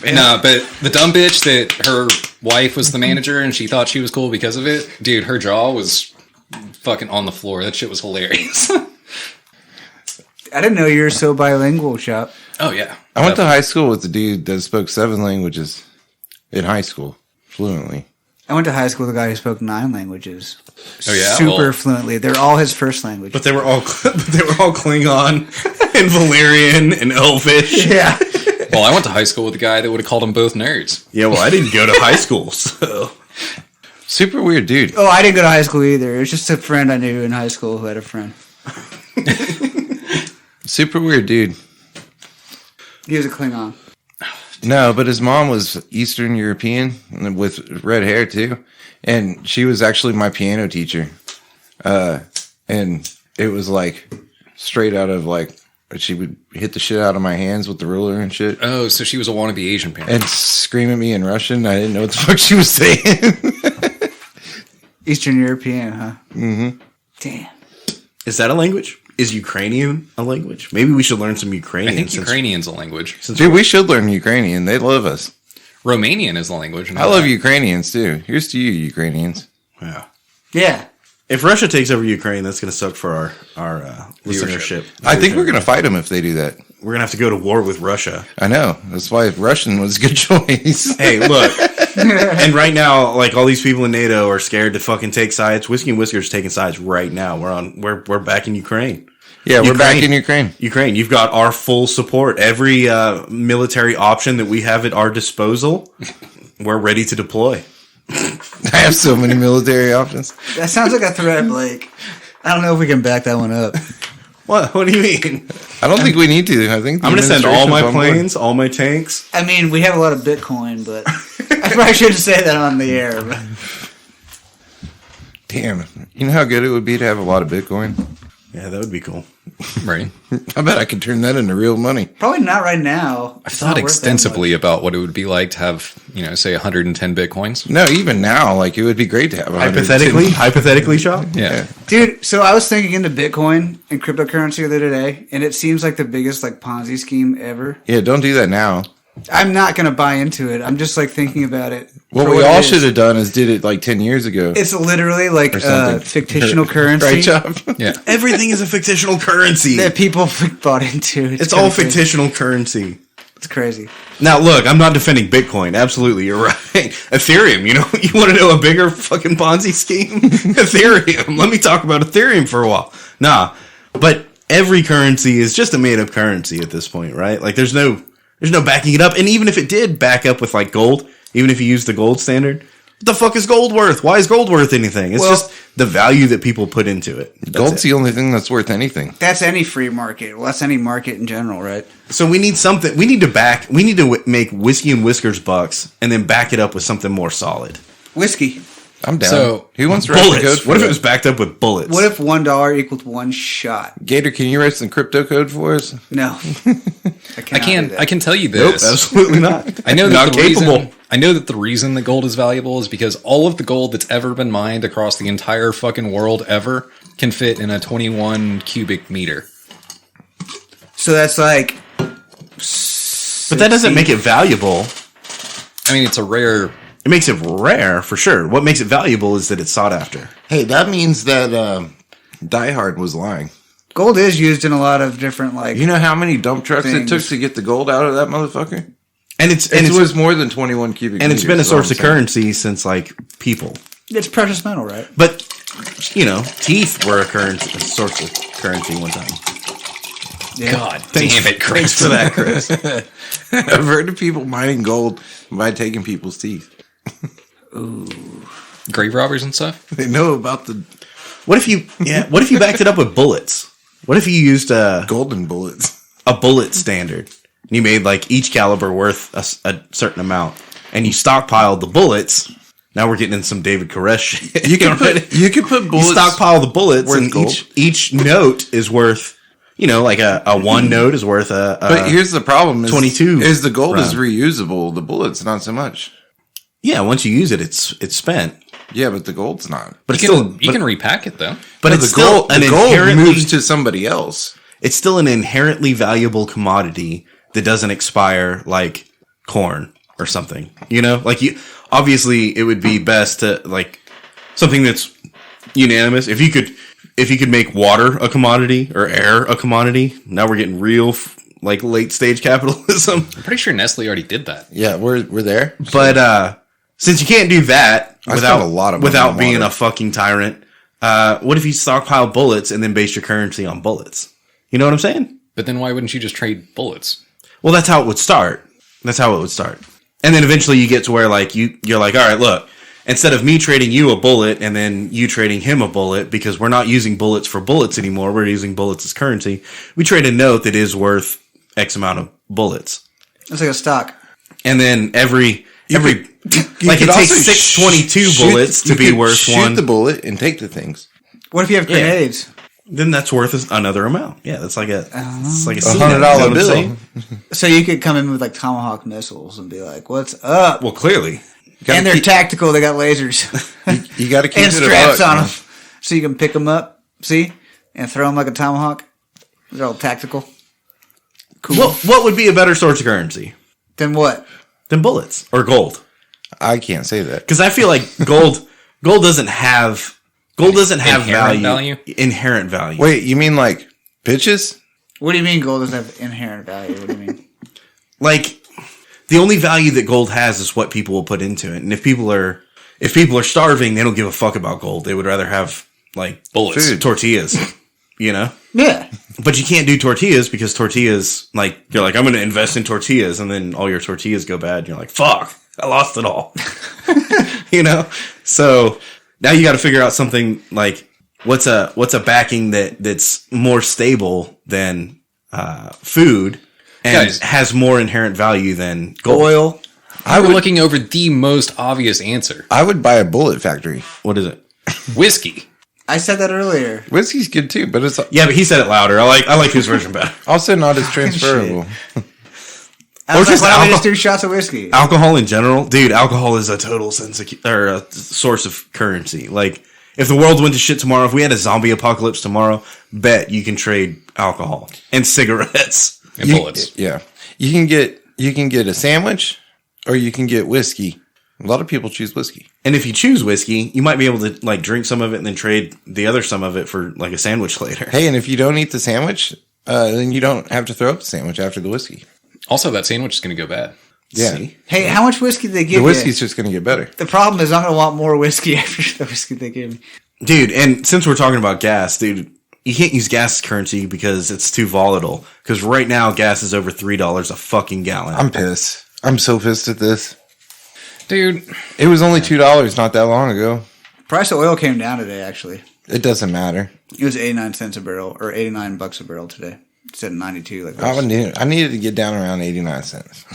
No, but the dumb bitch that her wife was the manager and she thought she was cool because of it, dude, her jaw was fucking on the floor. That shit was hilarious. I didn't know you were so bilingual, Shop. Oh, yeah. I went to high school with a dude that spoke 7 languages in high school fluently. I went to high school with a guy who spoke 9 languages. Oh, yeah? Super Well, fluently. They're all his first language. But they were all Klingon and Valerian and Elvish. Yeah. well, I went to high school with a guy that would have called them both nerds. Yeah, well, I didn't go to high school, so. Super weird dude. Oh, I didn't go to high school either. It was just a friend I knew in high school who had a friend. Super weird dude. He was a Klingon. No, but his mom was Eastern European with red hair too. And she was actually my piano teacher. And it was like straight out of like, she would hit the shit out of my hands with the ruler and shit. Oh, so she was a wannabe Asian parent. And scream at me in Russian. I didn't know what the fuck she was saying. Eastern European, huh? Mm-hmm. Damn. Is that a language? Is Ukrainian a language? Maybe we should learn some Ukrainian. I think Ukrainian's a language. Dude, we should learn Ukrainian. They love us. Romanian is a language. I love Ukrainians too. Here's to you, Ukrainians. Yeah. Yeah. If Russia takes over Ukraine, that's going to suck for our listenership. I think we're going to fight them if they do that. We're going to have to go to war with Russia. I know. That's why Russian was a good choice. Hey, look. And right now, like all these people in NATO are scared to fucking take sides. Whiskey and Whiskers taking sides right now. We're back in Ukraine. Yeah, we're back in Ukraine. Ukraine, you've got our full support. Every military option that we have at our disposal, we're ready to deploy. I have so many military options. That sounds like a threat, Blake. I don't know if we can back that one up. What? What do you mean? I don't think we need to. I think I'm going to send all my planes, all my tanks. I mean, we have a lot of Bitcoin, but I probably shouldn't say that on the air. But. Damn. You know how good it would be to have a lot of Bitcoin? Yeah, that would be cool. Right. I bet I could turn that into real money. Probably not right now. I've thought extensively about what it would be like to have, say 110 Bitcoins. No, even now, like it would be great to have. Hypothetically, Shaw? Yeah. Dude, so I was thinking into Bitcoin and cryptocurrency the other day, and it seems like the biggest like Ponzi scheme ever. Yeah, don't do that now. I'm not going to buy into it. I'm just like thinking about it. What we all should have done is did it like 10 years ago. It's literally like fictional currency. Right, Chop? Yeah. Everything is a fictional currency. That people bought into. It's all fictional currency. It's crazy. Now, look, I'm not defending Bitcoin. Absolutely, you're right. Ethereum, you want to know a bigger fucking Ponzi scheme? Ethereum. Let me talk about Ethereum for a while. Nah, but every currency is just a made-up currency at this point, right? Like, there's no backing it up. And even if it did back up with, like, gold, even if you use the gold standard, what the fuck is gold worth? Why is gold worth anything? It's just the value that people put into it. Gold's the only thing that's worth anything. That's any free market. Well, that's any market in general, right? So we need something. We need to make Whiskey and Whiskers bucks and then back it up with something more solid. Whiskey. I'm down. So, who wants to write the code Bullets. for What if that? it was backed up with bullets? What if $1 equals one shot? Gator, can you write some crypto code for us? No. I can tell you Nope, this. absolutely not. I know that Not capable. I know that the reason that gold is valuable is because all of the gold that's ever been mined across the entire fucking world ever can fit in a 21 cubic meter. So that's like. But that doesn't make it valuable. I mean, it's a rare. It makes it rare, for sure. What makes it valuable is that it's sought after. Hey, that means that Die Hard was lying. Gold is used in a lot of different, like. You know how many dump trucks it took Things. to get the gold out of that motherfucker? And It was more than 21 cubic and meters. it's been a is all source I'm of saying. currency since like people. It's precious metal, right? But teeth were a source of currency one time. Yeah. God damn it, Chris. Thanks for that, Chris. I've heard of people mining gold by taking people's teeth. Grave robbers and stuff. They know about the What if you backed it up with bullets? What if you used a golden bullets. bullet standard? And you made like each caliber worth a certain amount, and you stockpiled the bullets. Now we're getting in some David Koresh shit. You could put You bullets. stockpile the bullets, worth and gold. each note is worth, like a one note is worth But here's the problem: 22 is the gold is round. reusable. The bullets not so much. yeah. Once you use it, it's spent. Yeah, but the gold's not. But it's You can repack it though. but No, it's the still gold, an the gold inherently moves to somebody else. it's still an inherently valuable commodity that doesn't expire like corn or something. Obviously it would be best to like something that's unanimous. If you could make water a commodity or air a commodity, now we're getting real like late stage capitalism. I'm pretty sure Nestle already did that. Yeah, we're there. But since you can't do that I without spent a lot of money without on being water. a fucking tyrant, what if you stockpile bullets and then base your currency on bullets? You know what I'm saying? But then why wouldn't you just trade bullets? Well, that's how it would start. And then eventually you get to where like you're like, all right, look, instead of me trading you a bullet and then you trading him a bullet, because we're not using bullets for bullets anymore, we're using bullets as currency. We trade a note that is worth X amount of bullets. It's like a stock. And then every like could it takes also 622 bullets to be worth shoot one. the bullet and take the things. What if you have grenades? Then that's worth another amount. Yeah, that's like it's like a $100 you know what I'm bill. saying? So you could come in with like Tomahawk missiles and be like, "What's up?" Well, clearly. And they're tactical. They got lasers You got to keep and it straps a buck, on man. them, so you can pick them up. See, and throw them like a tomahawk. They're all tactical. Cool. What would be a better source of currency Then what? than bullets or gold? I can't say that. Because I feel like gold doesn't have Inherent inherent value. Wait, you mean like pitches? What do you mean gold doesn't have inherent value? What do you mean? Like the only value that gold has is what people will put into it. And if people are starving, they don't give a fuck about gold. They would rather have like Bullets. Food. tortillas, Yeah. But you can't do tortillas because tortillas, like you're like, I'm going to invest in tortillas, and then all your tortillas go bad. And you're like, fuck, I lost it all. So now you got to figure out something like what's a backing that's more stable than food and Guys. has more inherent value than gold. Oil. We're looking over the most obvious answer. I would buy a bullet factory. What is it? Whiskey. I said that earlier. Whiskey's good too, but it's Yeah, but he said it louder. I like his version better. also not as transferable. I was Or just like, why don't we alcohol- just do shots of whiskey? Alcohol in general, dude. Alcohol is a total a source of currency. Like, if the world went to shit tomorrow, if we had a zombie apocalypse tomorrow, bet you can trade alcohol and cigarettes. And bullets. Yeah, you can get a sandwich, or you can get whiskey. A lot of people choose whiskey. And if you choose whiskey, you might be able to like drink some of it and then trade the other some of it for like a sandwich later. Hey, and if you don't eat the sandwich, then you don't have to throw up the sandwich after the whiskey. Also, that sandwich is going to go bad. Yeah, See? Hey, how much whiskey did they give the whiskey's you? just going to get better. The problem is I'm going to want more whiskey after the whiskey they give me. Dude, and since we're talking about gas, dude, you can't use gas as currency because it's too volatile. Because right now, gas is over $3 a fucking gallon. I'm pissed. I'm so pissed at this. Dude, It was only $2 not that long ago. Price of oil came down today, actually. It doesn't matter. It was 89 cents a barrel, or $89 a barrel today. Instead of 92 like I this. needed to get down around 89 cents.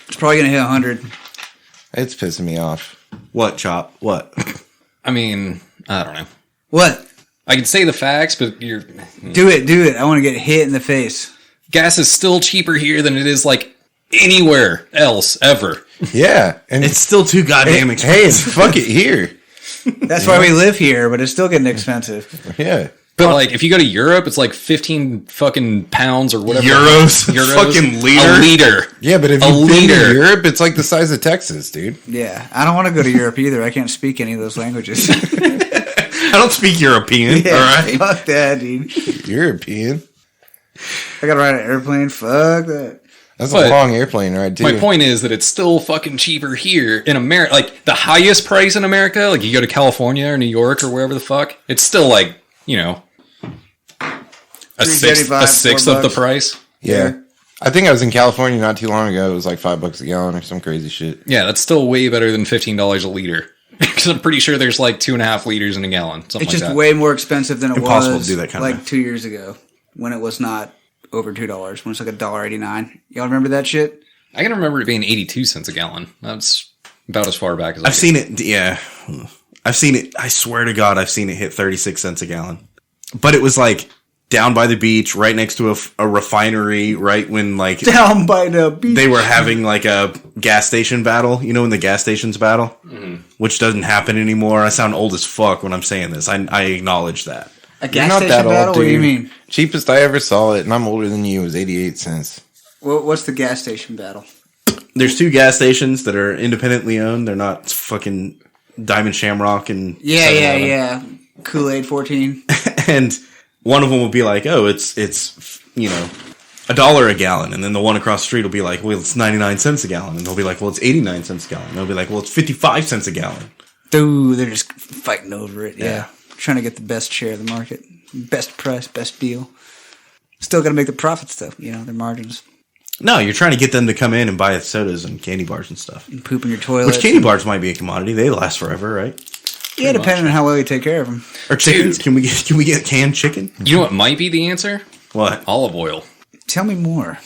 It's probably going to hit 100. It's pissing me off. What, Chop? What? I mean, I don't know. What? I could say the facts, but Do it. I want to get hit in the face. gas is still cheaper here than it is like anywhere else ever. Yeah, and It's still too goddamn hey, expensive. fuck it here. That's why we live here, but it's still getting expensive. Yeah. But like, if you go to Europe, it's like 15 fucking pounds or whatever. Euros? Fucking liter? A liter. Yeah, but if A you've been liter. to Europe, it's like the size of Texas, dude. Yeah. I don't want to go to Europe either. I can't speak any of those languages. I don't speak European, all right? Fuck that, dude. European. I got to ride an airplane. Fuck that. That's But a long airplane ride, too. My point is that it's still fucking cheaper here in America. Like, the highest price in America, like you go to California or New York or wherever the fuck, it's still like, you know, a sixth of the price. Yeah. I think I was in California not too long ago. It was like $5 a gallon or some crazy shit. Yeah, that's still way better than $15 a liter. Because I'm pretty sure there's like 2.5 liters in a gallon. Something It's like just that. way more expensive than it Impossible was to do that kind of like math. 2 years ago when it was not over $2, when it's like $1.89. Y'all remember that shit? I can remember it being 82 cents a gallon. That's about as far back as I've seen it. Yeah, I've seen it. I swear to God, I've seen it hit 36 cents a gallon. But it was like down by the beach, right next to a refinery, right when like Down by the beach. they were having like a gas station battle. You know, when the gas stations battle, which doesn't happen anymore. I sound old as fuck when I'm saying this. I acknowledge that. A You're gas not station that old, battle? dude. What do you mean? Cheapest I ever saw it, and I'm older than you, was 88 cents. What's the gas station battle? There's 2 gas stations that are independently owned. They're not fucking Diamond Shamrock and 7-Eleven. Yeah. Kool-Aid 14. And one of them will be like, oh, it's you know, $1 a gallon. And then the one across the street will be like, well, it's 99 cents a gallon. And they'll be like, well, it's 89 cents a gallon. And they'll be like, well, it's 55 cents a gallon. Dude, they're just fighting over it. Yeah. Trying to get the best share of the market. Best price, best deal. Still got to make the profits, though. You know, their margins. No, you're trying to get them to come in and buy sodas and candy bars and stuff. And poop in your toilet. Which candy bars might be a commodity. They last forever, right? Yeah, depending on how well you take care of them. Or chickens. Can we get canned chicken? You know what might be the answer? What? Olive oil. Tell me more.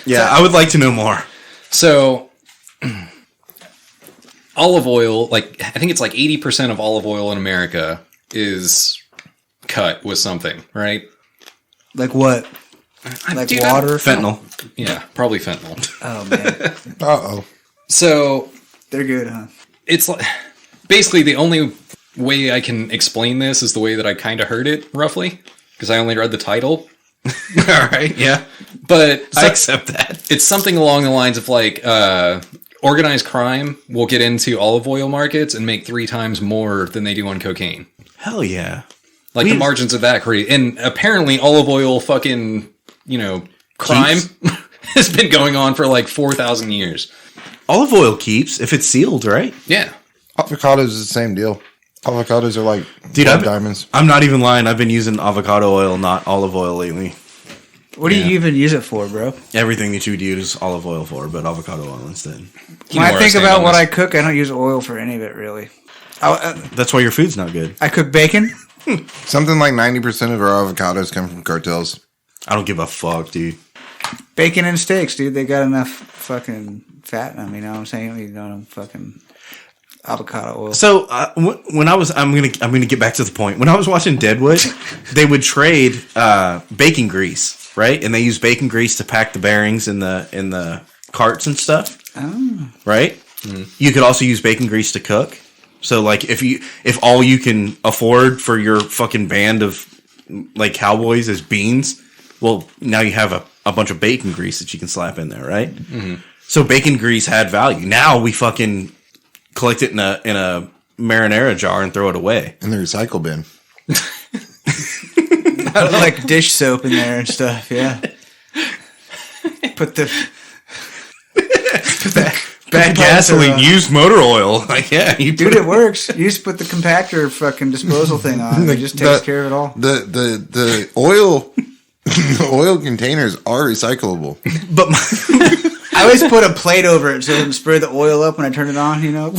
Yeah, I would like to know more. So, olive oil, like, I think it's like 80% of olive oil in America is cut with something, right? Like what? Like Dude, water? Fentanyl. Yeah, probably fentanyl. Oh, man. Uh-oh. So, They're good, huh? it's like, basically the only way I can explain this is the way that I kind of heard it, roughly, because I only read the title. All right, yeah. But I accept that. it's something along the lines of like organized crime will get into olive oil markets and make 3 times more than they do on cocaine. Hell yeah. Like the margins of that crazy. And apparently olive oil fucking, you know, crime has been going on for like 4,000 years. Olive oil keeps if it's sealed, right? Yeah. Avocados is the same deal. Avocados are like Dude, blood diamonds. I'm not even lying. I've been using avocado oil, not olive oil lately. What do you even use it for, bro? Everything that you would use olive oil for, but avocado oil instead. You know When I where think stand about on what this. I cook, I don't use oil for any of it, really. That's why your food's not good. I cook bacon. Something like 90% of our avocados come from cartels. I don't give a fuck, dude. Bacon and steaks, dude. They got enough fucking fat in them, you know what I'm saying? You don't need no fucking avocado oil. So when I'm gonna get back to the point. When I was watching Deadwood, they would trade bacon grease, right? And they use bacon grease to pack the bearings in the carts and stuff. Oh. Right? Mm-hmm. You could also use bacon grease to cook. So like if all you can afford for your fucking band of like cowboys is beans, well now you have a bunch of bacon grease that you can slap in there, right? Mm-hmm. So bacon grease had value. Now we fucking collect it in a marinara jar and throw it away. In the recycle bin. Like dish soap in there and stuff, yeah. Put that Bad gasoline, used motor oil. Like yeah, you Dude, it works. You just put the compactor fucking disposal thing on. It just takes care of it all. The oil the oil containers are recyclable. But I always put a plate over it so it doesn't spray the oil up when I turn it on, you know?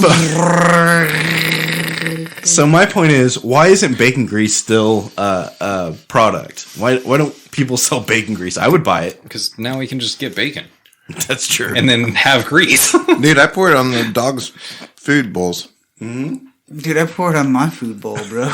so my point is, why isn't bacon grease still a product? Why don't people sell bacon grease? I would buy it. Because now we can just get bacon. That's true. And then have grease. Dude, I pour it on the dog's food bowls. Mm-hmm. Dude, I pour it on my food bowl, bro.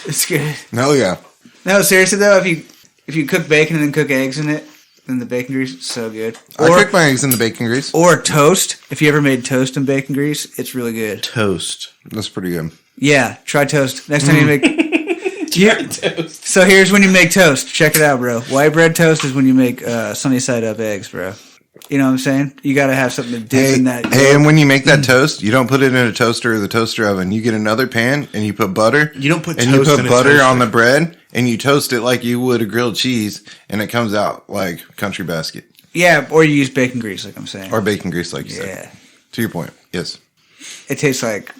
It's good. Hell yeah. No, seriously though, if you cook bacon and then cook eggs in it, then the bacon grease is so good. I cook my eggs in the bacon grease. Or toast. If you ever made toast in bacon grease, it's really good. Toast. That's pretty good. Yeah, try toast. Next time you make toast. So here's when you make toast. Check it out, bro. White bread toast is when you make sunny side up eggs, bro. You know what I'm saying? You got to have something to dip in that. Hey, and when you make that toast, you don't put it in a toaster or the toaster oven. You get another pan and you put butter. You don't put and toast you put in a butter toaster. on the bread and you toast it like you would a grilled cheese, and it comes out like country basket Yeah, or you use bacon grease, like I'm saying. or bacon grease, like you said. Yeah. To your point, yes. It tastes like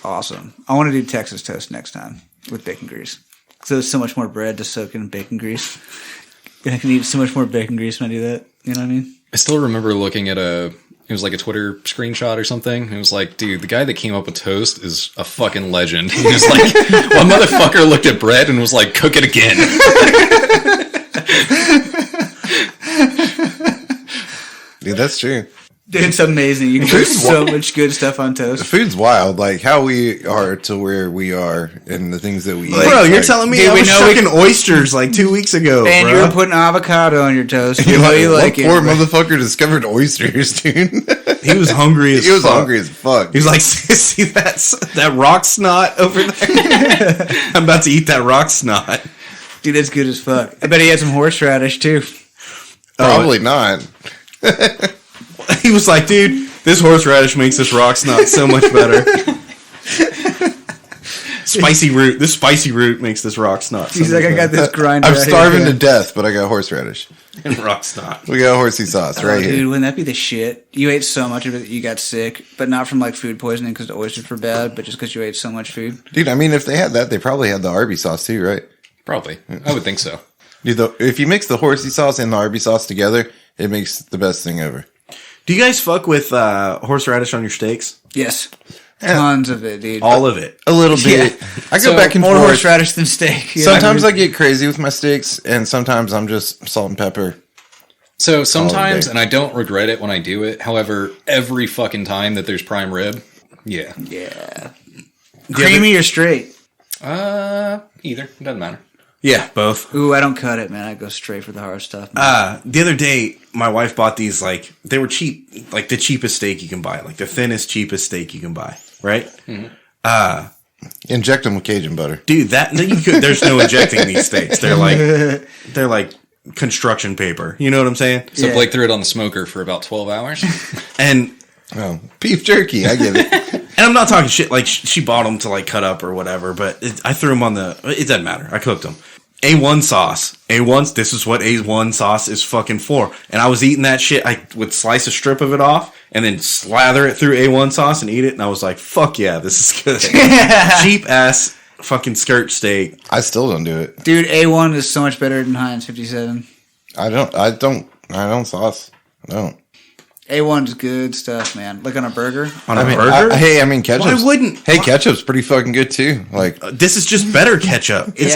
awesome. I want to do Texas toast next time with bacon grease. So there's so much more bread to soak in bacon grease. I can eat so much more bacon grease when I do that. You know what I mean? I still remember looking at it was like a Twitter screenshot or something. It was like, dude, the guy that came up with toast is a fucking legend. He was like, one motherfucker looked at bread and was like, cook it again. Dude, that's true. Dude, it's amazing. You can put so much good stuff on toast. Food's wild, like how we are to where we are and the things that we eat. Bro, you're Like, telling me Dude, I we was know we- shucking oysters like 2 weeks ago, And bro. you were putting avocado on your toast. You know you what like it. poor motherfucker discovered oysters, dude. He was hungry as He was fuck. hungry as fuck. He was like, see that rock snot over there? I'm about to eat that rock snot. Dude, that's good as fuck. I bet he had some horseradish too. Probably not. He was like, dude, this horseradish makes this rock snot so much better. This spicy root makes this rock snot so He's much like, I got this grinder. I'm out here. starving to death, but I got horseradish. better. Rock snot. We got horsey sauce Oh, right dude, here. wouldn't that be the shit? You ate so much of it that you got sick, but not from like food poisoning because the oysters were bad, but just because you ate so much food. Dude, I mean, if they had that, they probably had the Arby sauce too, right? Probably. I would think so. Dude, if you mix the horsey sauce and the Arby sauce together, it makes the best thing ever. Do you guys fuck with horseradish on your steaks? Yes. Tons of it, dude. All of it. A little bit. I go So, back and More forth. horseradish than steak. Yeah. Sometimes I get crazy with my steaks, and sometimes I'm just salt and pepper. So sometimes, day. and I don't regret it when I do it. However, every fucking time that there's prime rib, yeah. Yeah. Creamy or straight? Either. It doesn't matter. Yeah, both. Ooh, I don't cut it, man. I go straight for the hard stuff. Man. The other day, my wife bought these, like, they were cheap, like the cheapest steak you can buy, like the thinnest, cheapest steak you can buy, right? Inject them with Cajun butter. Dude, there's no injecting these steaks. They're like construction paper. You know what I'm saying? So Yeah. Blake threw it on the smoker for about 12 hours. And Oh, beef jerky. I get it. I'm not talking shit. Like, she bought them to, like, cut up or whatever, but I threw them on it doesn't matter. I cooked them. A1 sauce. This is what A1 sauce is fucking for. And I was eating that shit. I would slice a strip of it off and then slather it through A1 sauce and eat it. And I was like, fuck yeah, this is good. Cheap ass fucking skirt steak. I still don't do it. Dude, A1 is so much better than Heinz 57. I don't sauce. I don't. A1's good stuff, man. Like on a burger. On a I mean, burger? ketchup. Why wouldn't? Hey, ketchup's pretty fucking good too. Like, This is just better ketchup. It's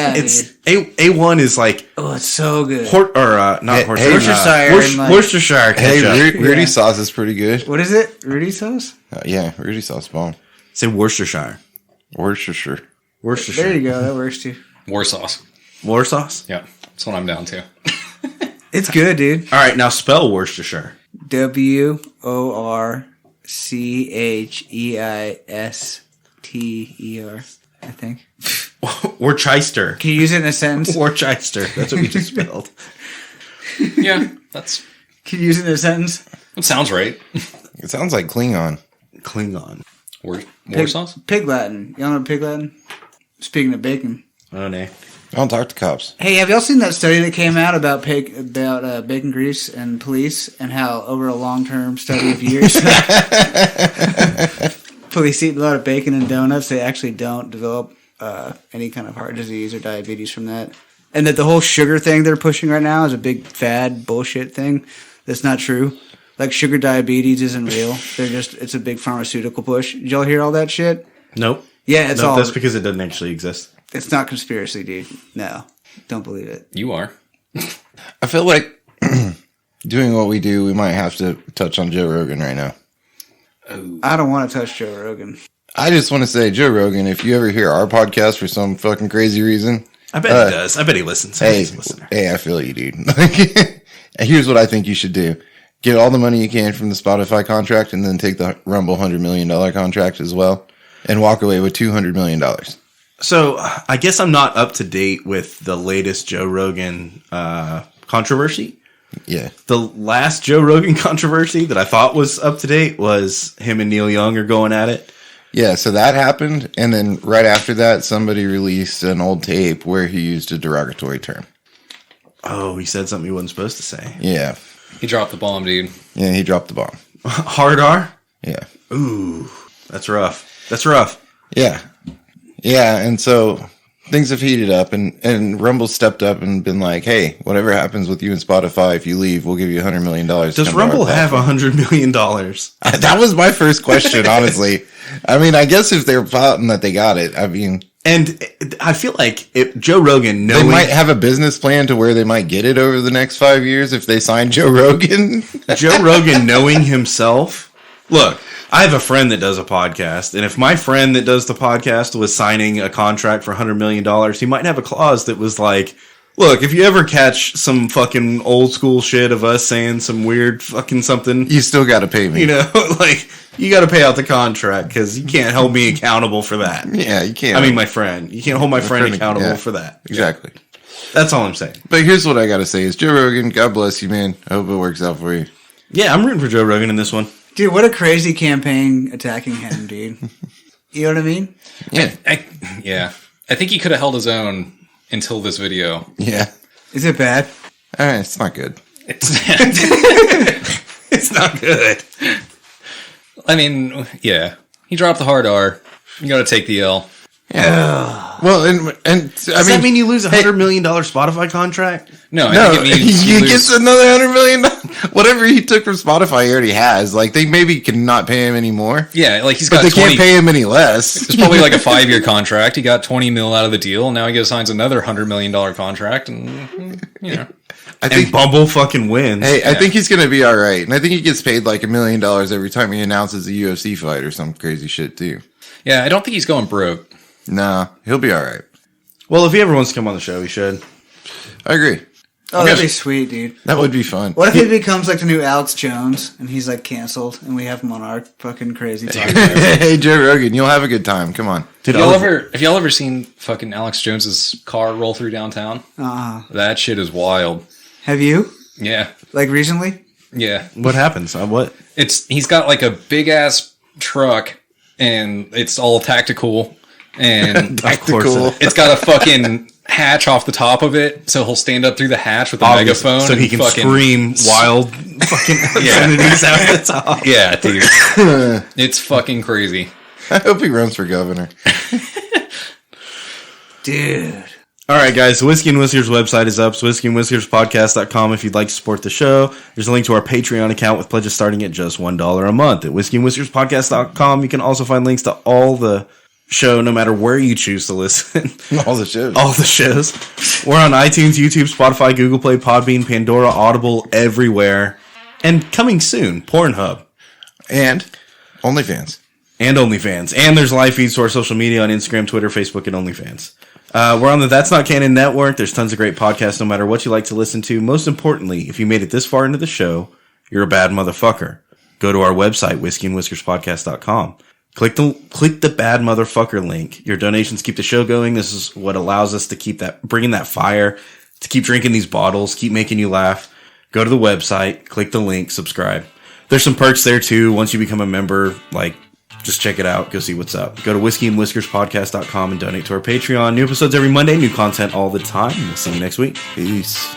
A1 is like Oh, it's so good. not Hey, Worcestershire. and, like- Worcestershire hey, ketchup. Rudy Yeah. sauce is pretty good. What is it? Rudy sauce? Yeah, Rudy sauce bomb. Say Worcestershire. Worcestershire. Worcestershire. There you go. That works too. War sauce. War sauce? Yeah. That's what I'm down to. It's good, dude. All right, now spell Worcestershire. Worcester, I think. Worcester. Can you use it in a sentence? Worcester. That's what we just spelled. Yeah. Can you use it in a sentence? That sounds right. It sounds like Klingon. Klingon. War Pig, sauce? Pig Latin. Y'all know Pig Latin? Speaking of bacon. Oh, no. I don't talk to cops. Hey, have y'all seen that study that came out about bacon grease and police and how over a long-term study of years, police eat a lot of bacon and donuts. They actually don't develop any kind of heart disease or diabetes from that. And that the whole sugar thing they're pushing right now is a big fad bullshit thing. That's not true. Like sugar diabetes isn't real. It's a big pharmaceutical push. Did y'all hear all that shit? Nope. Yeah, it's Nope, all. that's because it doesn't actually exist. It's not conspiracy, dude. No, don't believe it. You are. I feel like doing what we do, we might have to touch on Joe Rogan right now. I don't want to touch Joe Rogan. I just want to say, Joe Rogan, if you ever hear our podcast for some fucking crazy reason, I bet he does. I bet he listens. He's a listener. hey, I feel you, dude. Here's what I think you should do. Get all the money you can from the Spotify contract and then take the Rumble $100 million contract as well and walk away with $200 million. So I guess I'm not up to date with the latest Joe Rogan controversy. Yeah. The last Joe Rogan controversy that I thought was up to date was him and Neil Young are going at it. Yeah, so that happened, and then right after that, somebody released an old tape where he used a derogatory term. Oh, he said something he wasn't supposed to say. Yeah. He dropped the bomb, dude. Yeah, he dropped the bomb. Hard R? Yeah. Ooh, that's rough. That's rough. Yeah. Yeah, and so things have heated up, and Rumble stepped up and been like, hey, whatever happens with you and Spotify, if you leave, we'll give you $100 million. Does Rumble have $100 million? That was my first question, honestly. I mean, I guess if they're plotting that they got it, I mean... And I feel like Joe Rogan knowing... They might have a business plan to where they might get it over the next 5 years if they sign Joe Rogan. Joe Rogan knowing himself... Look, I have a friend that does a podcast, and if my friend that does the podcast was signing a contract for $100 million, he might have a clause that was like, look, if you ever catch some fucking old school shit of us saying some weird fucking something... You still got to pay me. You know, like... You got to pay out the contract because you can't hold me accountable for that. Yeah, you can't. I mean, my friend. You can't hold my friend accountable for that. Exactly. That's all I'm saying. But here's what I got to say is Joe Rogan, God bless you, man. I hope it works out for you. Yeah, I'm rooting for Joe Rogan in this one. Dude, what a crazy campaign attacking him, dude. You know what I mean? Yeah. Yeah. I think he could have held his own until this video. Yeah. Is it bad? It's not good. It's not good. I mean, yeah. He dropped the hard R. You got to take the L. Yeah. Well, and Does that mean you lose a $100 million Spotify contract? No, I no, think it means he you gets lose. another $100 million. Whatever he took from Spotify, he already has. Like, they maybe cannot pay him anymore. Yeah, like he's But got they 20, can't pay him any less. It's probably like a 5-year contract. He got 20 mil out of the deal. And now he goes signs another $100 million contract, and you know. I think And Bumble fucking wins. Hey, I think he's going to be all right. And I think he gets paid like $1 million every time he announces a UFC fight or some crazy shit, too. Yeah, I don't think he's going broke. Nah, he'll be all right. Well, if he ever wants to come on the show, he should. I agree. Oh, that'd be sweet, dude. That would be fun. What if he becomes like the new Alex Jones and he's like canceled and we have him on our fucking crazy podcast? Hey, Joe Rogan, you'll have a good time. Come on. Dude, Have y'all ever seen fucking Alex Jones's car roll through downtown? That shit is wild. Have you? Yeah. Like recently? Yeah. What happens? What? He's got like a big ass truck and it's all tactical and Of course. it's got a fucking hatch off the top of it, so he'll stand up through the hatch with a megaphone so he and can fucking scream wild fucking obscenities out the top. Yeah, dude. It's fucking crazy. I hope he runs for governor. Dude. All right, guys. The Whiskey and Whiskers website is up. So whiskeyandwhiskerspodcast.com if you'd like to support the show. There's a link to our Patreon account with pledges starting at just $1 a month. At whiskeyandwhiskerspodcast.com, you can also find links to all the show, no matter where you choose to listen. All the shows. All the shows. We're on iTunes, YouTube, Spotify, Google Play, Podbean, Pandora, Audible, everywhere. And coming soon, Pornhub. And OnlyFans. And OnlyFans. And there's live feeds to our social media on Instagram, Twitter, Facebook, and OnlyFans. We're on the That's Not Canon Network. There's tons of great podcasts no matter what you like to listen to. Most importantly, if you made it this far into the show, you're a bad motherfucker. Go to our website, whiskeyandwhiskerspodcast.com. Click the bad motherfucker link. Your donations keep the show going. This is what allows us to keep bringing that fire, to keep drinking these bottles, keep making you laugh. Go to the website, click the link, subscribe. There's some perks there too. Once you become a member, just check it out. Go see what's up. Go to whiskeyandwhiskerspodcast.com and donate to our Patreon. New episodes every Monday. New content all the time. We'll see you next week. Peace.